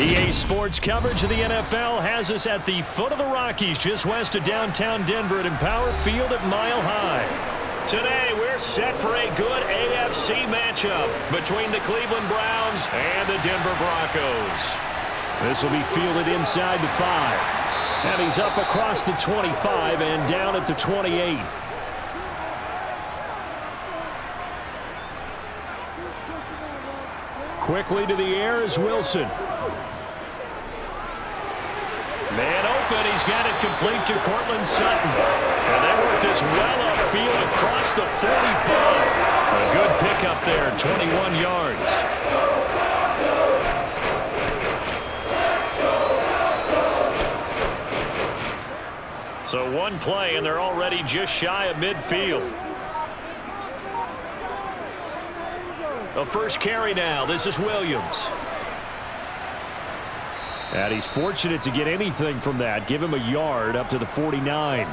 EA Sports coverage of the NFL has us at the foot of the Rockies, just west of downtown Denver at Empower Field at Mile High. Today, we're set for a good AFC matchup between the Cleveland Browns and the Denver Broncos. This will be fielded inside the 5. And he's up across the 25 and down at the 28. Quickly to the air is Wilson. Man open, he's got it complete to Cortland Sutton. And they work this well upfield across the 45. A good pickup there, 21 yards. So one play, and they're already just shy of midfield. The first carry now. This is Williams. And he's fortunate to get anything from that. Give him a yard up to the 49.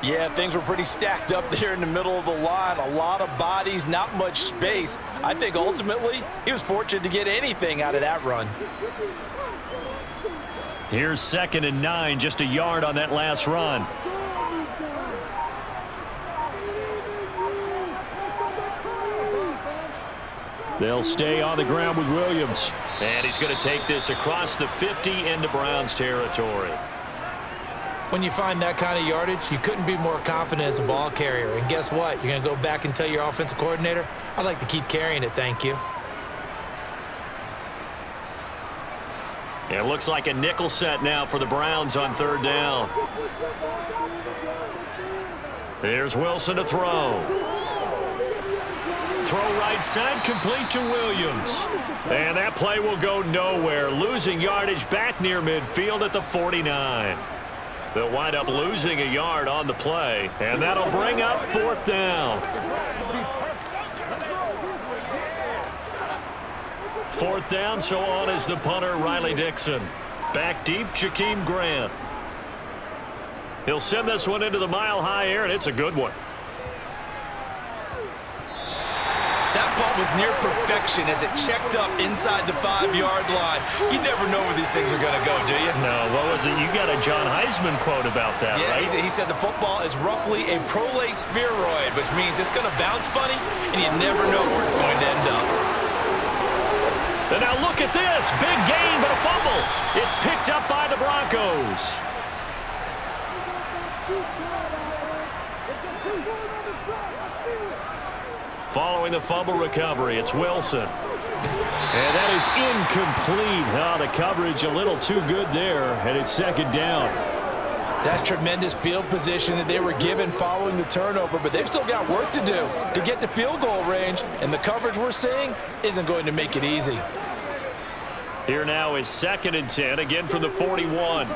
Yeah, things were pretty stacked up there in the middle of the line. A lot of bodies, not much space. I think ultimately he was fortunate to get anything out of that run. Here's 2nd and 9, just a yard on that last run. They'll stay on the ground with Williams. And he's going to take this across the 50 into Browns territory. When you find that kind of yardage, you couldn't be more confident as a ball carrier. And guess what? You're going to go back and tell your offensive coordinator, I'd like to keep carrying it, thank you. It looks like a nickel set now for the Browns on 3rd down. Here's Wilson to throw. Throw right side, complete to Williams. And that play will go nowhere, losing yardage back near midfield at the 49. They'll wind up losing a yard on the play, and that'll bring up 4th down. 4th down, so on is the punter, Riley Dixon. Back deep, Jakeem Grant. He'll send this one into the mile-high air, and it's a good one. That punt was near perfection as it checked up inside the 5-yard line. You never know where these things are going to go, do you? No, what was it? You got a John Heisman quote about that, yeah, right? He said the football is roughly a prolate spheroid, which means it's going to bounce funny, and you never know where it's going to end up. And now look at this. Big gain, but a fumble. It's picked up by the Broncos. Following the fumble recovery, it's Wilson. And that is incomplete. Oh, the coverage a little too good there, and it's 2nd down. That's tremendous field position that they were given following the turnover, but they've still got work to do to get to field goal range, and the coverage we're seeing isn't going to make it easy. Here now is 2nd and 10, again from the 41.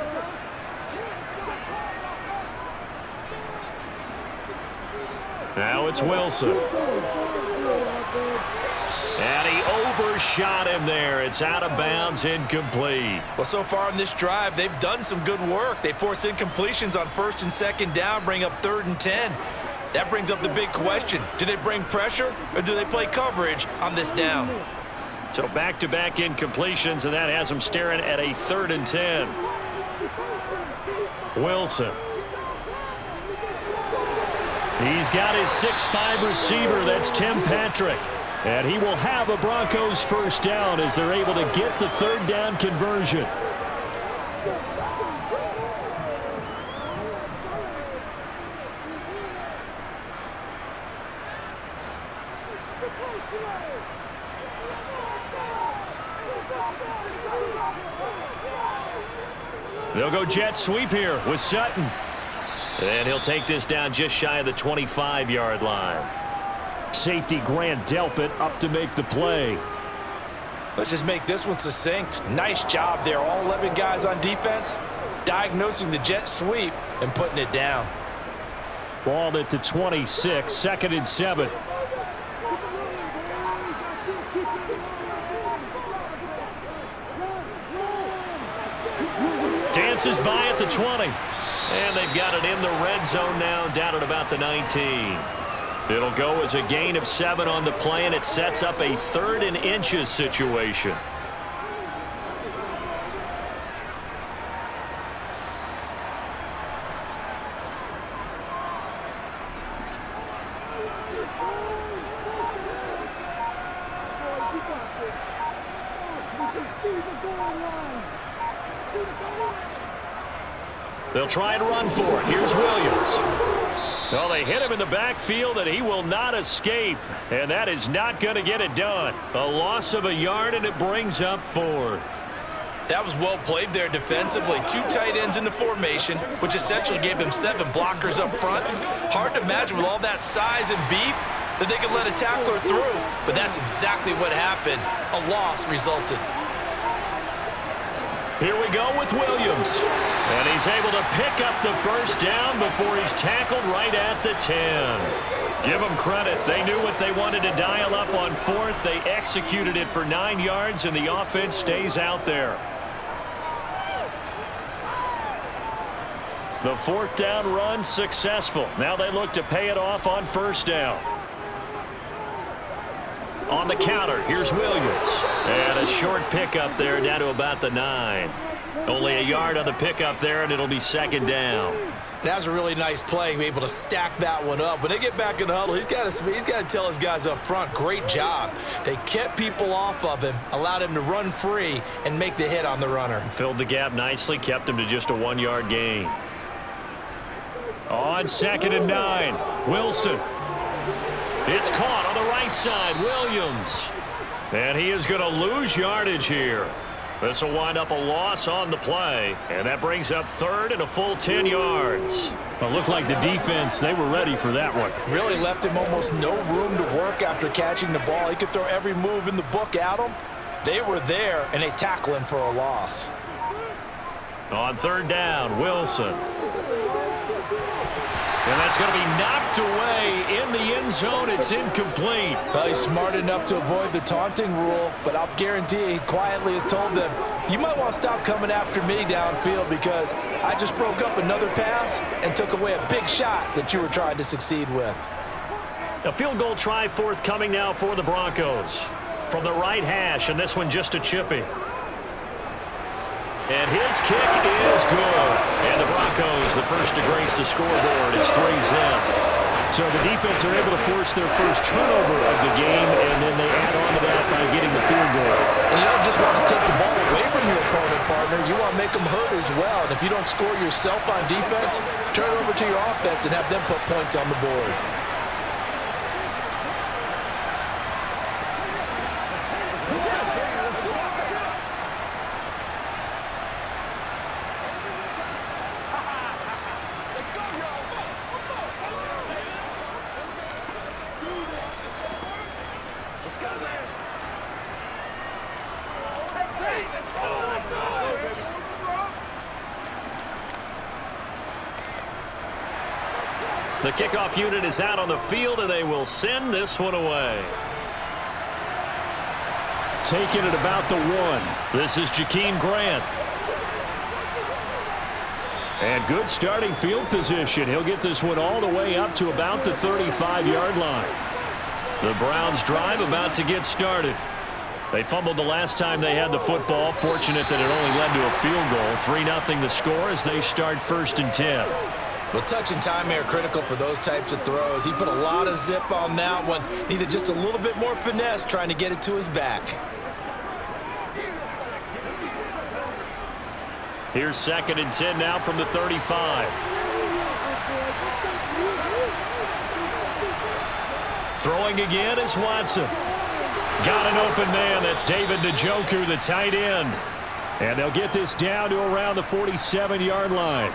Now it's Wilson. And he overshot him there. It's out of bounds, incomplete. Well, so far in this drive, they've done some good work. They force incompletions on 1st and 2nd down, bring up 3rd and 10. That brings up the big question. Do they bring pressure or do they play coverage on this down? So back-to-back incompletions, and that has them staring at a 3rd and 10. Wilson. He's got his 6'5" receiver. That's Tim Patrick. And he will have a Broncos 1st down as they're able to get the 3rd down conversion. They'll go jet sweep here with Sutton. And he'll take this down just shy of the 25-yard line. Safety Grant Delpit up to make the play. Let's just make this one succinct. Nice job there. All 11 guys on defense diagnosing the jet sweep and putting it down. Ball at the 26, 2nd and 7. Dances by at the 20. And they've got it in the red zone now, down at about the 19. It'll go as a gain of 7 on the play, and it sets up a 3rd and inches situation. They'll try and run for it. Here's Williams. Well, they hit him in the backfield, and he will not escape. And that is not going to get it done. A loss of a yard, and it brings up fourth. That was well played there defensively. 2 tight ends in the formation, which essentially gave them 7 blockers up front. Hard to imagine with all that size and beef that they could let a tackler through. But that's exactly what happened. A loss resulted. Here we go with Williams. And he's able to pick up the first down before he's tackled right at the 10. Give them credit. They knew what they wanted to dial up on fourth. They executed it for 9 yards, and the offense stays out there. The fourth down run successful. Now they look to pay it off on first down. On the counter, here's Williams. And a short pickup there down to about the 9. Only a yard on the pickup there, and it'll be second down. That was a really nice play, able to stack that one up. When they get back in the huddle, he's got to tell his guys up front, great job. They kept people off of him, allowed him to run free, and make the hit on the runner. Filled the gap nicely, kept him to just a 1-yard gain. On 2nd and 9, Wilson. It's caught on the right side, Williams. And he is going to lose yardage here. This will wind up a loss on the play, and that brings up third and a full 10 yards. Well, it looked like the defense, they were ready for that one. Really left him almost no room to work after catching the ball. He could throw every move in the book at him. They were there, and they tackle him for a loss. On third down, Wilson. And that's going to be knocked away in the end zone. It's incomplete. Well, he's smart enough to avoid the taunting rule, but I'll guarantee he quietly has told them, you might want to stop coming after me downfield because I just broke up another pass and took away a big shot that you were trying to succeed with. A field goal try forthcoming now for the Broncos. From the right hash, and this one just a chippy. And his kick is good. And the Broncos, the first to grace the scoreboard. It's 3-zip. So the defense are able to force their first turnover of the game, and then they add on to that by getting the field goal. And you don't just want to take the ball away from your opponent, partner. You want to make them hurt as well. And if you don't score yourself on defense, turn it over to your offense and have them put points on the board. The kickoff unit is out on the field, and they will send this one away. Taking it about the 1. This is Jakeem Grant. And good starting field position. He'll get this one all the way up to about the 35-yard line. The Browns drive about to get started. They fumbled the last time they had the football. Fortunate that it only led to a field goal. 3-0 the score as they start 1st and 10. Well, touch and timing are critical for those types of throws. He put a lot of zip on that one. Needed just a little bit more finesse trying to get it to his back. Here's 2nd and 10 now from the 35. Throwing again is Watson. Got an open man. That's David Njoku, the tight end. And they'll get this down to around the 47-yard line.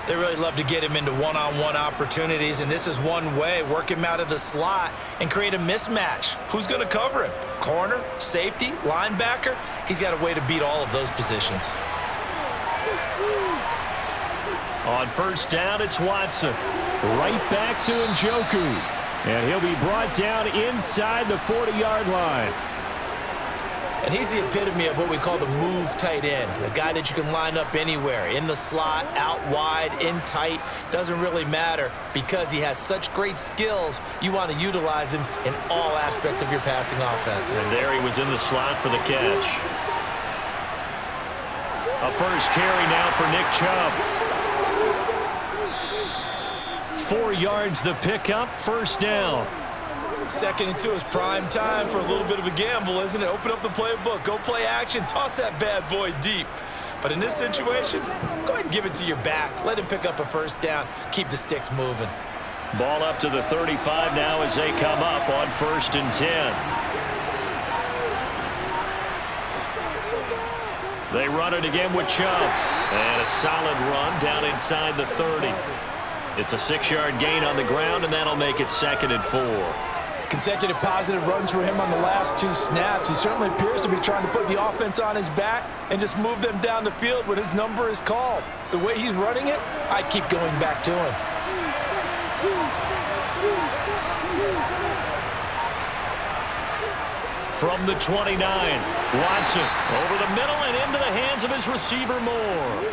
They really love to get him into one-on-one opportunities, and this is one way. Work him out of the slot and create a mismatch. Who's going to cover him? Corner, safety, linebacker? He's got a way to beat all of those positions. On first down, it's Watson. Right back to Njoku. And he'll be brought down inside the 40-yard line. And he's the epitome of what we call the move tight end, a guy that you can line up anywhere, in the slot, out wide, in tight, doesn't really matter because he has such great skills. You want to utilize him in all aspects of your passing offense. And there he was in the slot for the catch. A first carry now for Nick Chubb. 4 yards the pickup, first down. Second and 2 is prime time for a little bit of a gamble, isn't it? Open up the playbook, go play action, toss that bad boy deep. But in this situation, go ahead and give it to your back. Let him pick up a first down. Keep the sticks moving. Ball up to the 35 now as they come up on 1st and 10. They run it again with Chubb. And a solid run down inside the 30. It's a 6-yard gain on the ground, and that'll make it 2nd and 4. Consecutive positive runs for him on the last 2 snaps. He certainly appears to be trying to put the offense on his back and just move them down the field when his number is called. The way he's running it, I keep going back to him. From the 29, Watson over the middle and into the hands of his receiver Moore.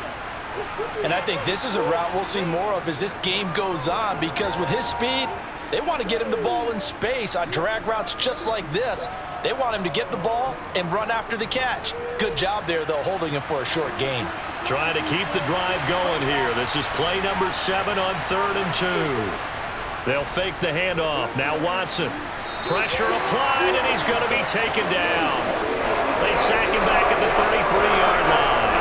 And I think this is a route we'll see more of as this game goes on, because with his speed, they want to get him the ball in space on drag routes just like this. They want him to get the ball and run after the catch. Good job there, though, holding him for a short gain. Trying to keep the drive going here. This is play number 7 on 3rd and 2. They'll fake the handoff. Now Watson. Pressure applied, and he's going to be taken down. They sack him back at the 33-yard line.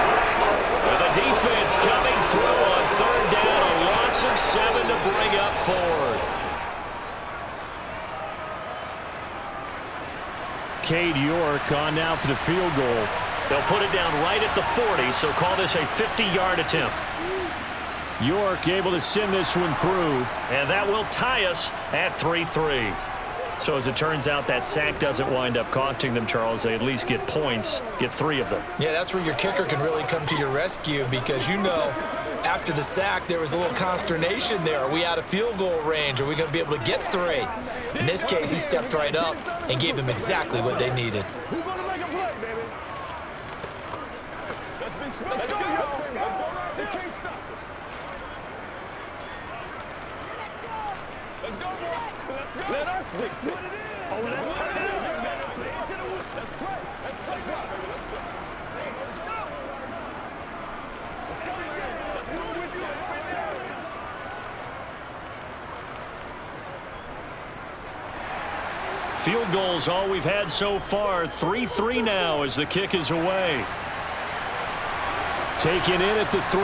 And the defense coming through on 3rd down. A loss of 7 to bring up 4th. Cade York on now for the field goal. They'll put it down right at the 40, so call this a 50-yard attempt. York able to send this one through, and that will tie us at 3-3. So as it turns out, that sack doesn't wind up costing them, Charles. They at least get points, get 3 of them. Yeah, that's where your kicker can really come to your rescue, because you know after the sack there was a little consternation there. Are we out of field goal range? Are we going to be able to get 3? In this case, he stepped right up and gave them exactly what they needed. We're going to make a play, baby. Let's go, y'all. They can't stop us. Let's go, boy. Let us dictate. Oh, let's turn it up. Let's play. Let's play. Let's go. Let's go. Let's do it with you. Field goals all we've had so far. 3-3 now as the kick is away. Taken in at the 3.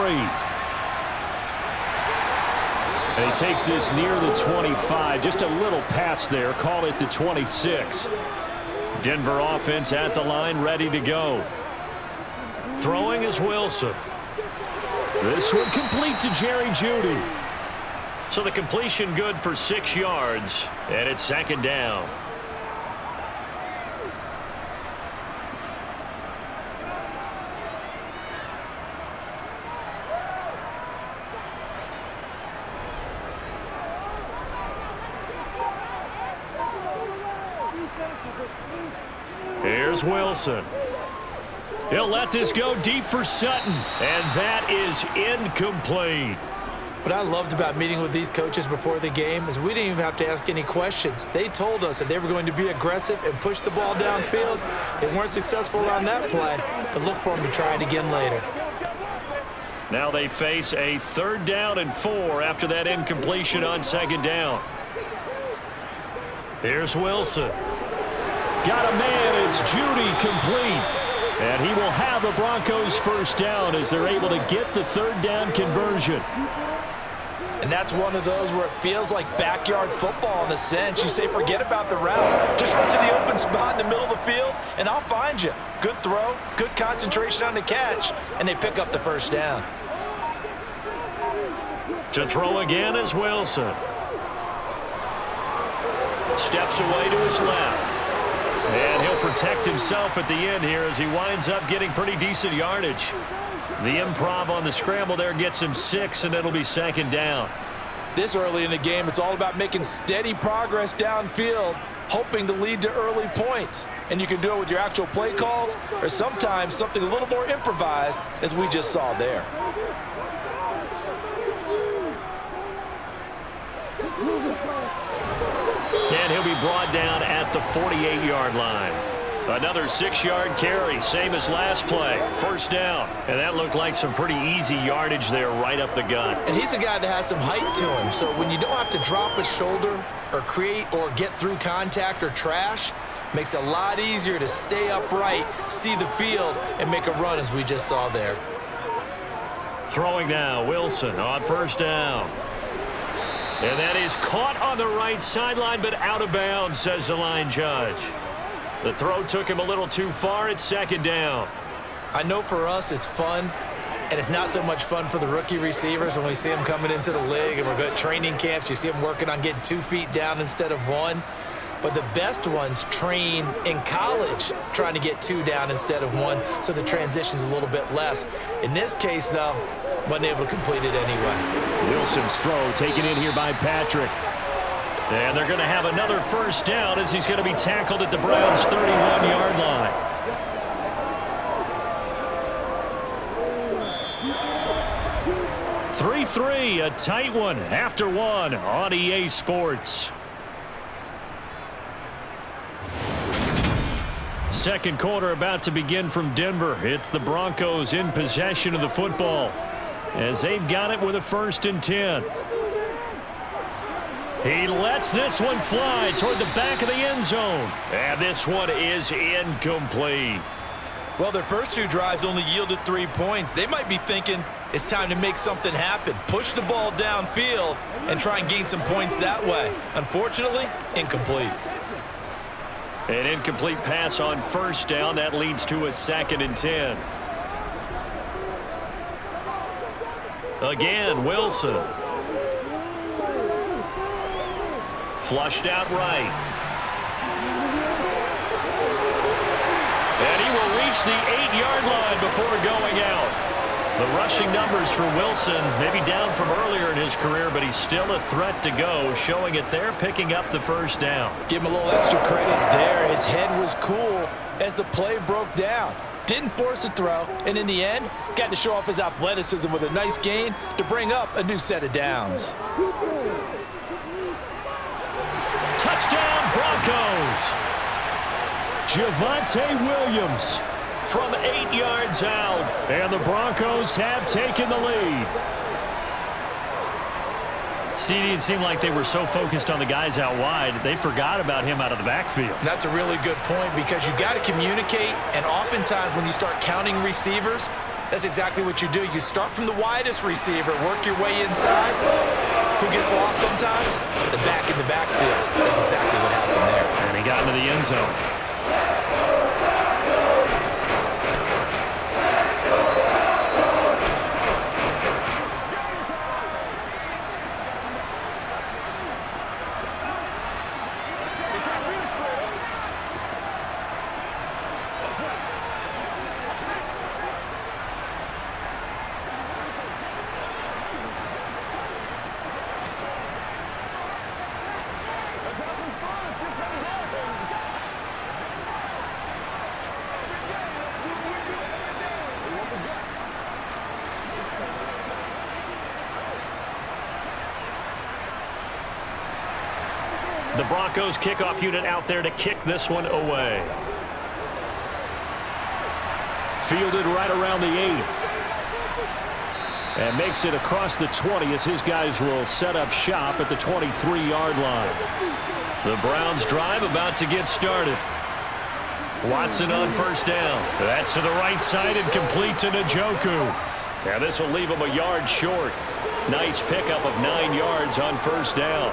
And he takes this near the 25. Just a little pass there. Call it the 26. Denver offense at the line, ready to go. Throwing is Wilson. This one complete to Jerry Jeudy. So the completion good for 6 yards. And it's 2nd down. Here's Wilson. He'll let this go deep for Sutton, and that is incomplete. What I loved about meeting with these coaches before the game is we didn't even have to ask any questions. They told us that they were going to be aggressive and push the ball downfield. They weren't successful on that play, but look for them to try it again later. Now they face a 3rd down and 4 after that incompletion on 2nd down. Here's Wilson. Got a man, it's Jeudy complete. And he will have the Broncos 1st down as they're able to get the 3rd down conversion. And that's one of those where it feels like backyard football in a sense. You say forget about the route. Just run to the open spot in the middle of the field, and I'll find you. Good throw, good concentration on the catch, and they pick up the 1st down. To throw again is Wilson. Steps away to his left. And he'll protect himself at the end here as he winds up getting pretty decent yardage. The improv on the scramble there gets him 6, and it'll be 2nd down. This early in the game, it's all about making steady progress downfield, hoping to lead to early points. And you can do it with your actual play calls or sometimes something a little more improvised, as we just saw there. And he'll be brought down at the 48-yard line. Another 6-yard carry, same as last play. First down. And that looked like some pretty easy yardage there right up the gut. And he's a guy that has some height to him, so when you don't have to drop a shoulder or create or get through contact or trash, makes it a lot easier to stay upright, see the field, and make a run as we just saw there. Throwing now, Wilson on first down. And that is caught on the right sideline, but out of bounds, says the line judge. The throw took him a little too far at second down. I know for us it's fun, and it's not so much fun for the rookie receivers when we see them coming into the league and we're good at training camps. You see them working on getting 2 feet down instead of 1. But the best ones train in college trying to get 2 down instead of 1, so the transition's a little bit less. In this case, though, wasn't able to complete it anyway. Wilson's throw taken in here by Patrick. And they're going to have another first down as he's going to be tackled at the Browns' 31-yard line. A tight one after 1 on EA Sports. Second quarter about to begin from Denver. It's the Broncos in possession of the football as they've got it with a 1st and 10. He lets this one fly toward the back of the end zone. And this one is incomplete. Well, their first 2 drives only yielded 3 points. They might be thinking it's time to make something happen. Push the ball downfield and try and gain some points that way. Unfortunately, incomplete. An incomplete pass on first down. That leads to a 2nd and 10. Again, Wilson. Flushed out right. And he will reach the 8-yard line before going out. The rushing numbers for Wilson maybe down from earlier in his career, but he's still a threat to go, showing it there, picking up the first down. Give him a little extra credit there. His head was cool as the play broke down. Didn't force a throw, and in the end, got to show off his athleticism with a nice gain to bring up a new set of downs. Touchdown, Broncos! Javonte Williams from 8 yards out, and the Broncos have taken the lead. See, it seemed like they were so focused on the guys out wide, they forgot about him out of the backfield. That's a really good point because you got to communicate, and oftentimes when you start counting receivers, that's exactly what you do. You start from the widest receiver, work your way inside. Who gets lost sometimes? The back in the backfield. That's exactly what happened there. And he got into the end zone. The Broncos kickoff unit out there to kick this one away. Fielded right around the 8. And makes it across the 20 as his guys will set up shop at the 23-yard line. The Browns drive about to get started. Watson on first down. That's to the right side and complete to Njoku. And this will leave him a yard short. Nice pickup of 9 yards on first down.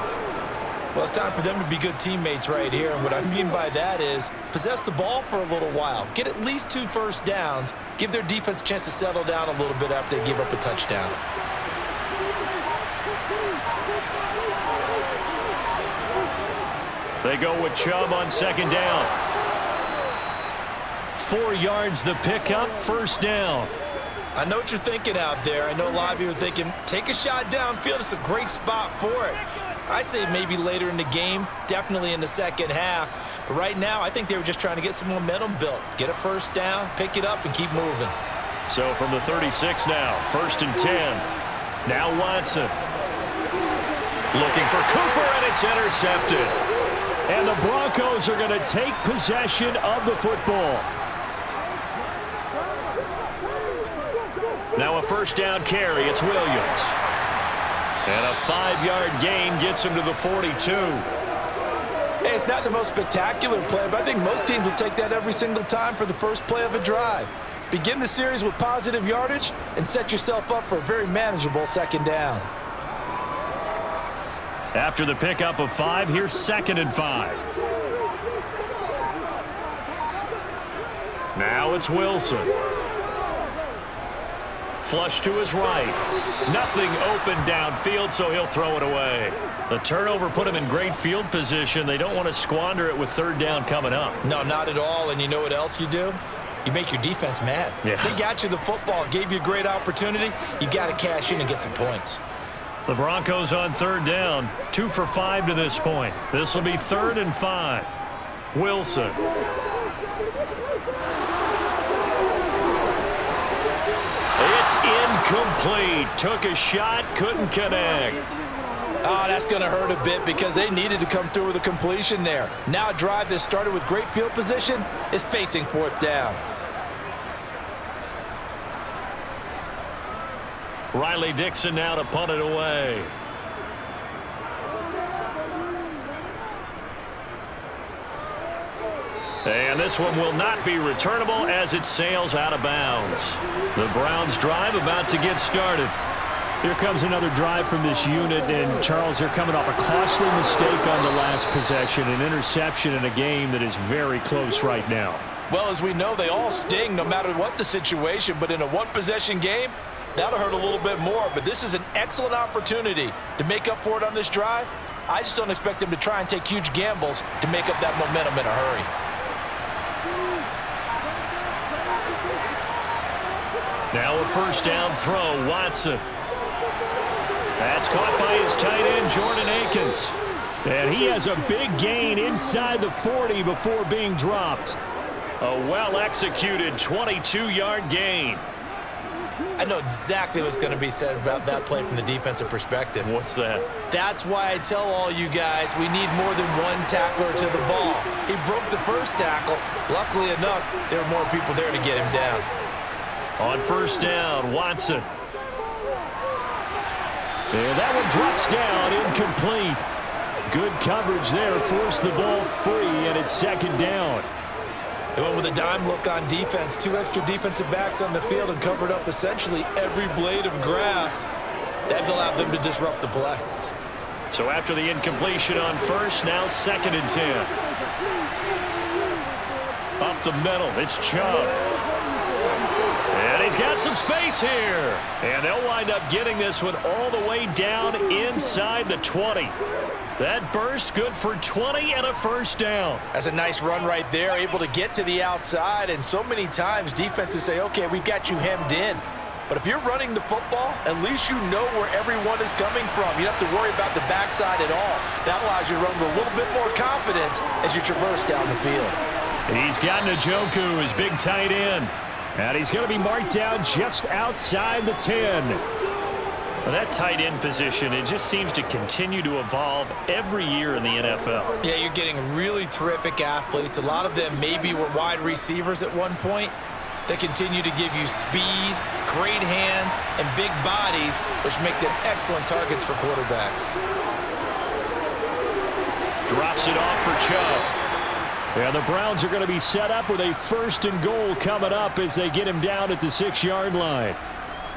Well, it's time for them to be good teammates right here, and what I mean by that is possess the ball for a little while, get at least 2 first downs, give their defense a chance to settle down a little bit after they give up a touchdown. They go with Chubb on second down. 4 yards the pickup, first down. I know what you're thinking out there. I know a lot of you are thinking, take a shot downfield. It's a great spot for it. I'd say maybe later in the game, definitely in the second half. But right now, I think they were just trying to get some momentum built. Get a first down, pick it up, and keep moving. So from the 36 now, 1st and 10. Now Watson. Looking for Cooper, and it's intercepted. And the Broncos are going to take possession of the football. Now a first down carry. It's Williams. And a 5-yard gain gets him to the 42. Hey, it's not the most spectacular play, but I think most teams will take that every single time for the first play of a drive. Begin the series with positive yardage and set yourself up for a very manageable second down. After the pickup of 5, here's 2nd and 5. Now it's Wilson. Flush to his right. Nothing open downfield, so he'll throw it away. The turnover put him in great field position. They don't want to squander it with 3rd down coming up. No, not at all. And you know what else you do? You make your defense mad. Yeah. They got you the football, gave you a great opportunity. You got to cash in and get some points. The Broncos on 3rd down. 2 for 5 to this point. This will be 3rd and 5. Wilson. It's incomplete. Took a shot, couldn't connect. Oh, that's going to hurt a bit because they needed to come through with a completion there. Now a drive that started with great field position is facing 4th down. Riley Dixon now to punt it away. And this one will not be returnable as it sails out of bounds. The Browns drive about to get started. Here comes another drive from this unit, and Charles, they're coming off a costly mistake on the last possession, an interception in a game that is very close right now. Well, as we know, they all sting no matter what the situation, but in a one-possession game, that'll hurt a little bit more. But this is an excellent opportunity to make up for it on this drive. I just don't expect them to try and take huge gambles to make up that momentum in a hurry. Now a first down throw, Watson. That's caught by his tight end, Jordan Akins. And he has a big gain inside the 40 before being dropped. A well-executed 22-yard gain. I know exactly what's going to be said about that play from the defensive perspective. What's that? That's why I tell all you guys we need more than one tackler to the ball. He broke the first tackle. Luckily enough, there were more people there to get him down. On first down, Watson. And that one drops down, incomplete. Good coverage there, forced the ball free, and it's 2nd down. They went with a dime look on defense. 2 extra defensive backs on the field and covered up essentially every blade of grass. That allowed them to disrupt the play. So after the incompletion on first, now 2nd and 10. Up the middle, it's Chubb. And he's got some space here. And they'll wind up getting this one all the way down inside the 20. That burst good for 20 and a first down. That's a nice run right there, able to get to the outside. And so many times defenses say, okay, we've got you hemmed in. But if you're running the football, at least you know where everyone is coming from. You don't have to worry about the backside at all. That allows you to run with a little bit more confidence as you traverse down the field. He's got Njoku, his big tight end. And he's going to be marked down just outside the 10. Well, that tight end position, it just seems to continue to evolve every year in the NFL. Yeah, you're getting really terrific athletes. A lot of them maybe were wide receivers at one point. They continue to give you speed, great hands, and big bodies, which make them excellent targets for quarterbacks. Drops it off for Chubb. Yeah, the Browns are going to be set up with a 1st and goal coming up as they get him down at the 6-yard line.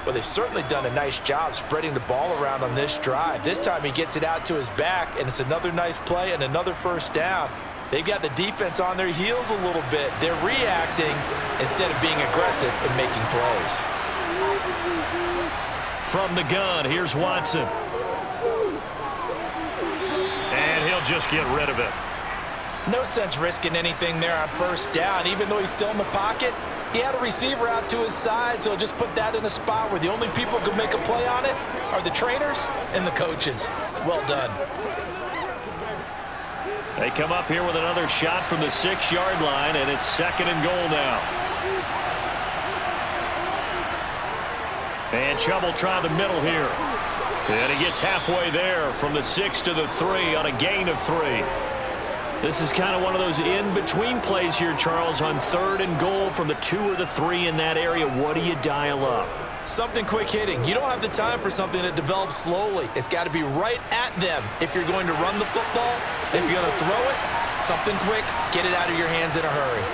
Well, they've certainly done a nice job spreading the ball around on this drive. This time he gets it out to his back, and it's another nice play and another first down. They've got the defense on their heels a little bit. They're reacting instead of being aggressive and making plays. From the gun, here's Watson. And he'll just get rid of it. No sense risking anything there on first down. Even though he's still in the pocket, he had a receiver out to his side, so he'll just put that in a spot where the only people who can make a play on it are the trainers and the coaches. Well done. They come up here with another shot from the 6-yard line, and it's 2nd and goal now. And Chubb will try the middle here. And he gets halfway there from the 6 to the 3 on a gain of 3. This is kind of one of those in-between plays here, Charles, on 3rd and goal from the 2 or the 3 in that area. What do you dial up? Something quick hitting. You don't have the time for something that develops slowly. It's got to be right at them if you're going to run the football. And if you're going to throw it, something quick, get it out of your hands in a hurry.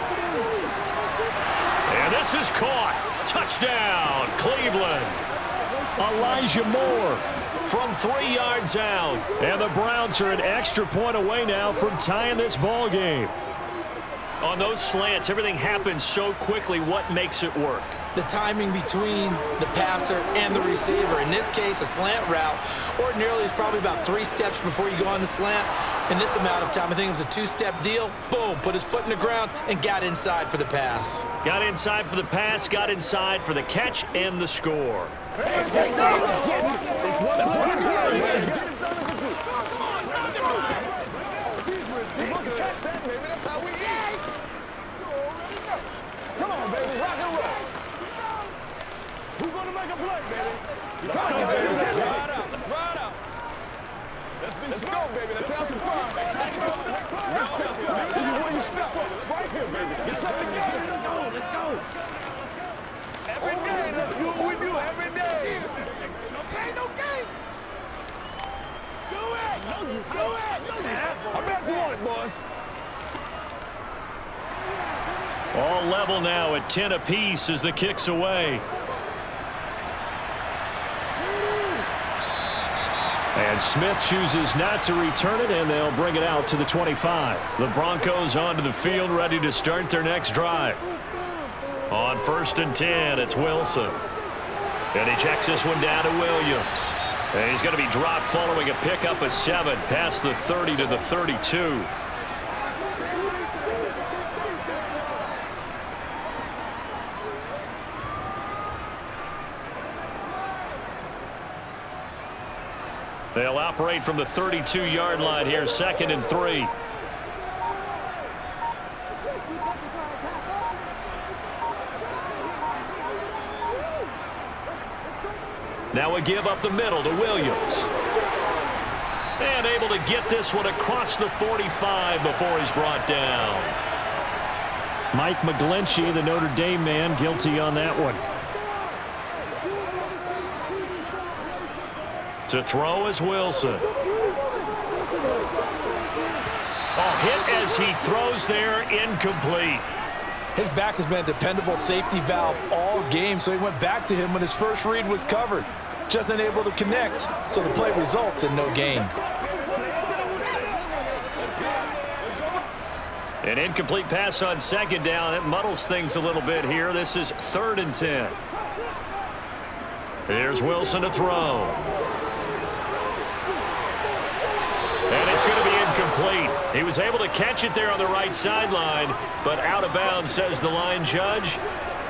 And this is caught. Touchdown, Cleveland. Elijah Moore from 3 yards out. And the Browns are an extra point away now from tying this ball game. On those slants, everything happens so quickly. What makes it work? The timing between the passer and the receiver. In this case, a slant route ordinarily is probably about 3 steps before you go on the slant. In this amount of time, I think it was a 2-step deal. Boom, put his foot in the ground and got inside for the pass. Got inside for the pass, got inside for the catch and the score. Come on, baby, rock and roll. Who's gonna make a play, baby? Let's go, baby. Let's ride out. Let's ride out. Let's go, baby. Let's have some fun. This is where you step up. Right here, baby. Get something together. Let's go. Let's go. Every day, let's do what we do every day. No pain, no gain. Do it. Do it. I bet you want it, boys. All level now at 10 apiece as the kick's away. And Smith chooses not to return it, and they'll bring it out to the 25. The Broncos onto the field, ready to start their next drive. On 1st and 10, it's Wilson. And he checks this one down to Williams. And he's going to be dropped following a pickup of 7 past the 30 to the 32. They'll operate from the 32-yard line here, 2nd and 3. Now a give up the middle to Williams. And able to get this one across the 45 before he's brought down. Mike McGlinchey, the Notre Dame man, guilty on that one. To throw is Wilson. Hit as he throws there, incomplete. His back has been a dependable safety valve all game, so he went back to him when his first read was covered. Just unable to connect, so the play results in no gain. An incomplete pass on 2nd down. It muddles things a little bit here. This is 3rd and 10. Here's Wilson to throw. And it's going to be incomplete. He was able to catch it there on the right sideline, but out of bounds, says the line judge.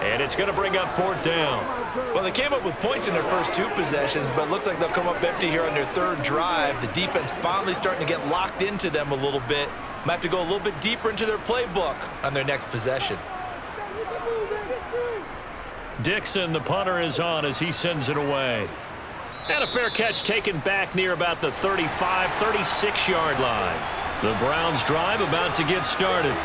And it's going to bring up 4th down. Well, they came up with points in their first 2 possessions, but it looks like they'll come up empty here on their 3rd drive. The defense finally starting to get locked into them a little bit. Might have to go a little bit deeper into their playbook on their next possession. Dixon, the punter, is on as he sends it away. And a fair catch taken back near about the 35, 36-yard line. The Browns drive about to get started.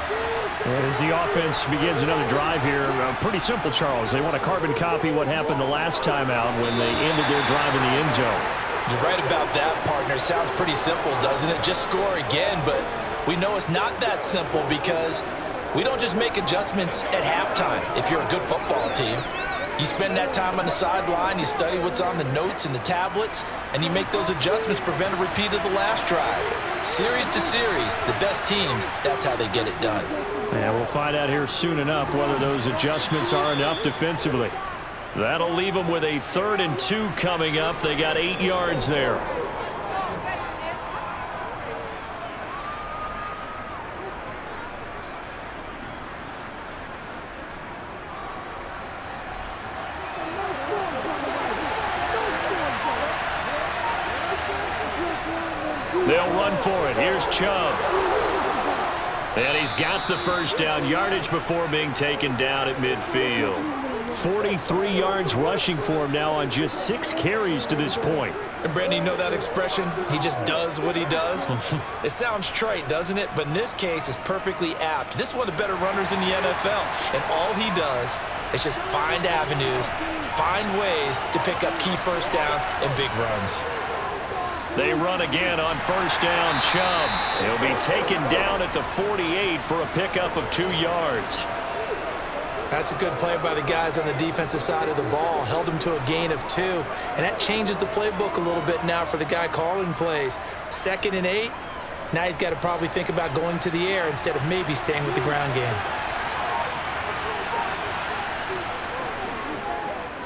And as the offense begins another drive here, pretty simple, Charles. They want to carbon copy what happened the last time out when they ended their drive in the end zone. You're right about that, partner. Sounds pretty simple, doesn't it? Just score again, but we know it's not that simple because we don't just make adjustments at halftime if you're a good football team. You spend that time on the sideline, you study what's on the notes and the tablets, and you make those adjustments to prevent a repeat of the last drive. Series to series, the best teams, that's how they get it done. And we'll find out here soon enough whether those adjustments are enough defensively. That'll leave them with a 3rd and 2 coming up. They got 8 yards there. They'll run for it. Here's Chubb. And he's got the 1st down, yardage before being taken down at midfield. 43 yards rushing for him now on just 6 carries to this point. And Brandon, you know that expression? He just does what he does. It sounds trite, doesn't it? But in this case, it's perfectly apt. This is one of the better runners in the NFL. And all he does is just find avenues, find ways to pick up key first downs and big runs. They run again on first down. Chubb. He'll be taken down at the 48 for a pickup of 2 yards. That's a good play by the guys on the defensive side of the ball. Held him to a gain of 2. And that changes the playbook a little bit now for the guy calling plays. 2nd and 8. Now he's got to probably think about going to the air instead of maybe staying with the ground game.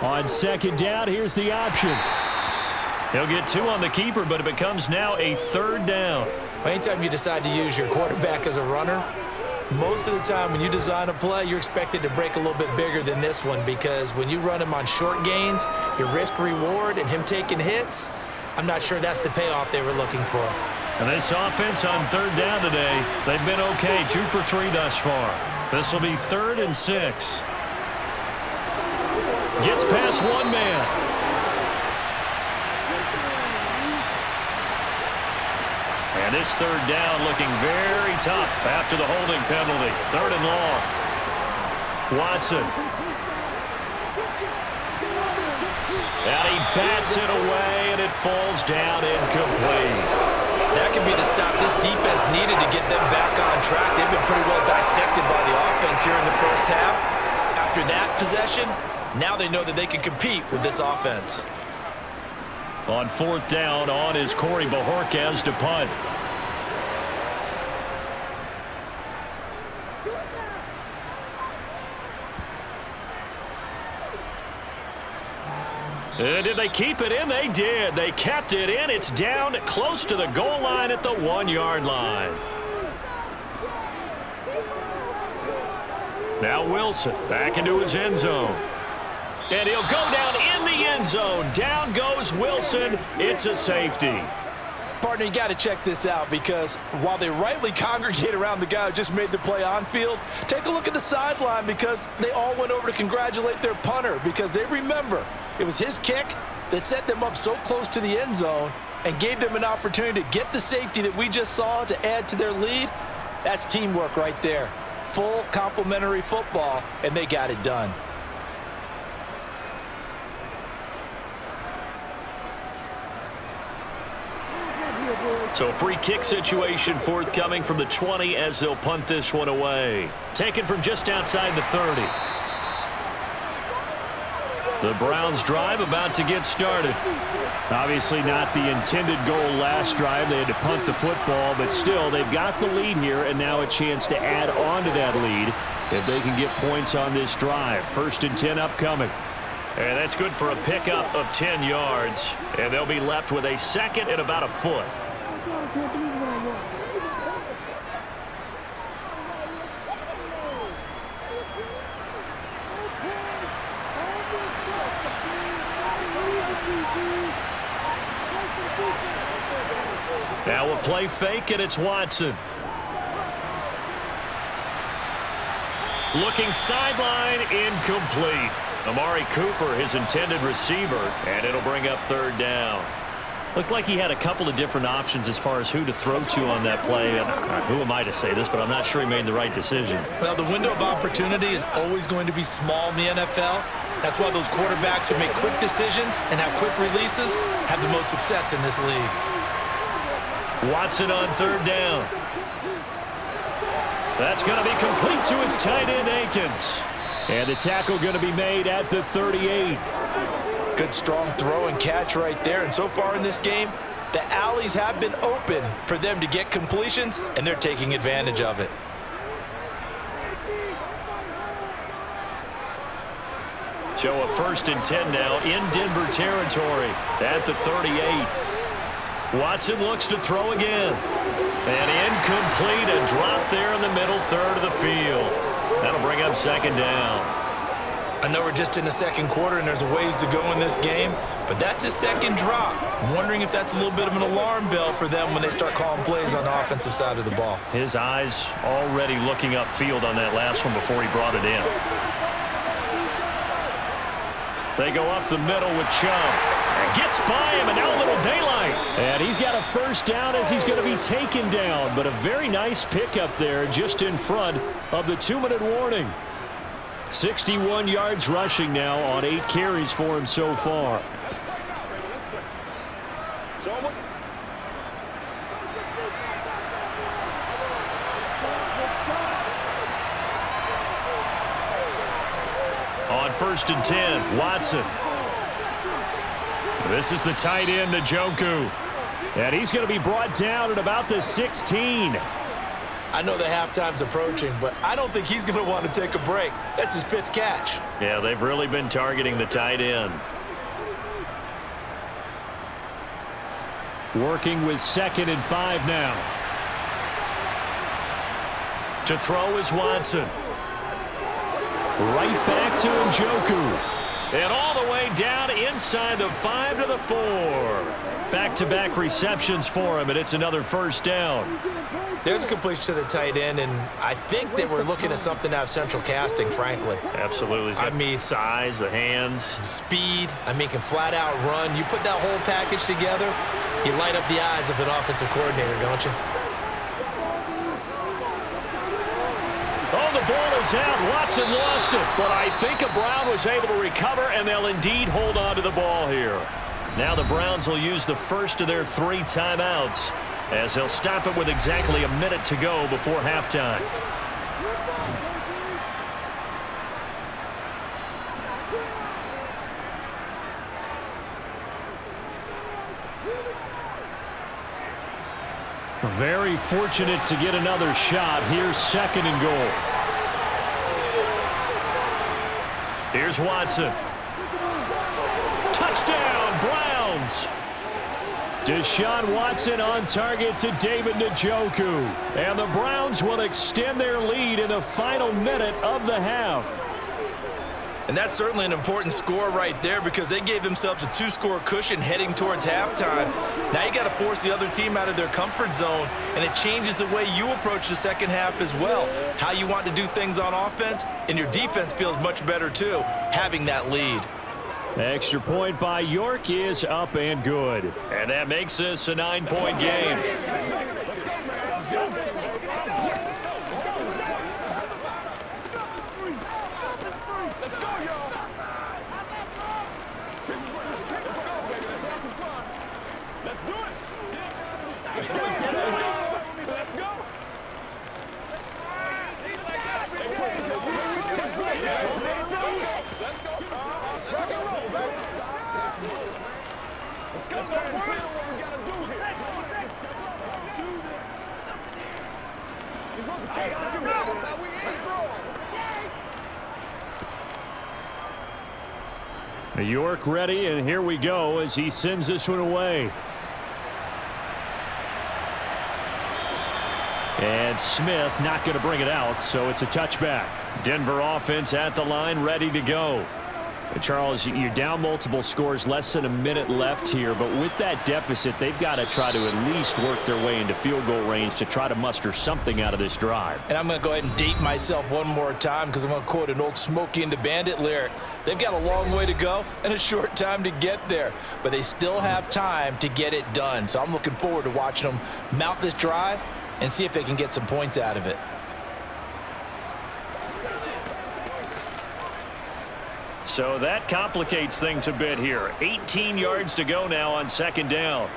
On 2nd down, here's the option. He'll get 2 on the keeper, but it becomes now a 3rd down. Anytime you decide to use your quarterback as a runner, most of the time when you design a play, you're expected to break a little bit bigger than this one, because when you run him on short gains, your risk-reward and him taking hits, I'm not sure that's the payoff they were looking for. And this offense on 3rd down today, they've been okay, 2 for 3 thus far. This will be 3rd and 6. Gets past one man. And this 3rd down looking very tough after the holding penalty. 3rd and long. Watson. And he bats it away, and it falls down incomplete. That could be the stop this defense needed to get them back on track. They've been pretty well dissected by the offense here in the first half. After that possession, now they know that they can compete with this offense. On 4th down, on is Corey Bajorquez to punt. Did they keep it in? They did. They kept it in. It's down close to the goal line at the 1-yard line. Now Wilson back into his end zone. And he'll go down in the end zone. Down goes Wilson. It's a safety. Partner, you got to check this out, because while they rightly congregate around the guy who just made the play on field, take a look at the sideline, because they all went over to congratulate their punter, because they remember it was his kick that set them up so close to the end zone and gave them an opportunity to get the safety that we just saw to add to their lead. That's teamwork right there. Full complementary football, and they got it done. So free kick situation forthcoming from the 20 as they'll punt this one away. Taken from just outside the 30. The Browns drive about to get started. Obviously not the intended goal last drive. They had to punt the football, but still they've got the lead here, and now a chance to add on to that lead if they can get points on this drive. 1st and 10 upcoming. And that's good for a pickup of 10 yards. And they'll be left with a 2nd and about a foot. Now we'll play fake, and it's Watson. Looking sideline, incomplete. Amari Cooper, his intended receiver, and it'll bring up 3rd down. Looked like he had a couple of different options as far as who to throw to on that play. And who am I to say this, but I'm not sure he made the right decision. Well, the window of opportunity is always going to be small in the NFL. That's why those quarterbacks who make quick decisions and have quick releases have the most success in this league. Watson on 3rd down. That's going to be complete to his tight end, Akins. And the tackle going to be made at the 38. Good strong throw and catch right there. And so far in this game, the alleys have been open for them to get completions, and they're taking advantage of it. So a 1st and 10 now in Denver territory at the 38. Watson looks to throw again. And incomplete, a drop there in the middle 3rd of the field. That'll bring up 2nd down. I know we're just in the 2nd quarter and there's a ways to go in this game, but that's his 2nd drop. I'm wondering if that's a little bit of an alarm bell for them when they start calling plays on the offensive side of the ball. His eyes already looking upfield on that last one before he brought it in. They go up the middle with Chubb. And gets by him, and now a little daylight. And he's got a first down as he's going to be taken down. But a very nice pickup there just in front of the 2-minute warning. 61 yards rushing now on 8 carries for him so far. On 1st and 10, Watson. This is the tight end, Njoku. And he's going to be brought down at about the 16. I know the halftime's approaching, but I don't think he's going to want to take a break. That's his 5th catch. Yeah, they've really been targeting the tight end. Working with 2nd and 5 now. To throw is Watson. Right back to Njoku. And all the way down inside the 5 to the 4. Back-to-back receptions for him, and it's another first down. There's a completion to the tight end, and I think they were looking at something out of central casting, frankly. Absolutely. I mean, size, the hands. Speed. I mean, can flat-out run. You put that whole package together, you light up the eyes of an offensive coordinator, don't you? Oh, the ball is out. Watson lost it. But I think Brown was able to recover, and they'll indeed hold on to the ball here. Now the Browns will use the first of their 3 timeouts as they'll stop it with exactly a minute to go before halftime. Very fortunate to get another shot. Here's 2nd and goal. Here's Watson. Touchdown, Browns. Deshaun Watson on target to David Njoku. And the Browns will extend their lead in the final minute of the half. And that's certainly an important score right there because they gave themselves a 2-score cushion heading towards halftime. Now you got to force the other team out of their comfort zone, and it changes the way you approach the second half as well. How you want to do things on offense, and your defense feels much better too, having that lead. Extra point by York is up and good. And that makes this a 9-point game. York ready, and here we go as he sends this one away. And Smith not going to bring it out, so it's a touchback. Denver offense at the line, ready to go. Charles, you're down multiple scores, less than a minute left here, but with that deficit, they've got to try to at least work their way into field goal range to try to muster something out of this drive. And I'm going to go ahead and date myself one more time because I'm going to quote an old Smokey and the Bandit lyric. They've got a long way to go and a short time to get there, but they still have time to get it done. So I'm looking forward to watching them mount this drive and see if they can get some points out of it. So that complicates things a bit here. 18 yards to go now on 2nd down.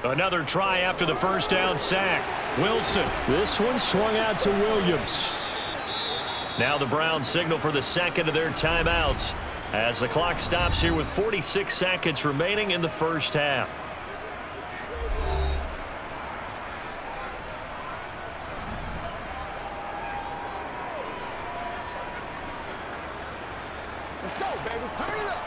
Another try after the first down sack. Wilson. This one swung out to Williams. Now the Browns signal for the 2nd of their timeouts as the clock stops here with 46 seconds remaining in the first half. Let's go, baby. Turn it up.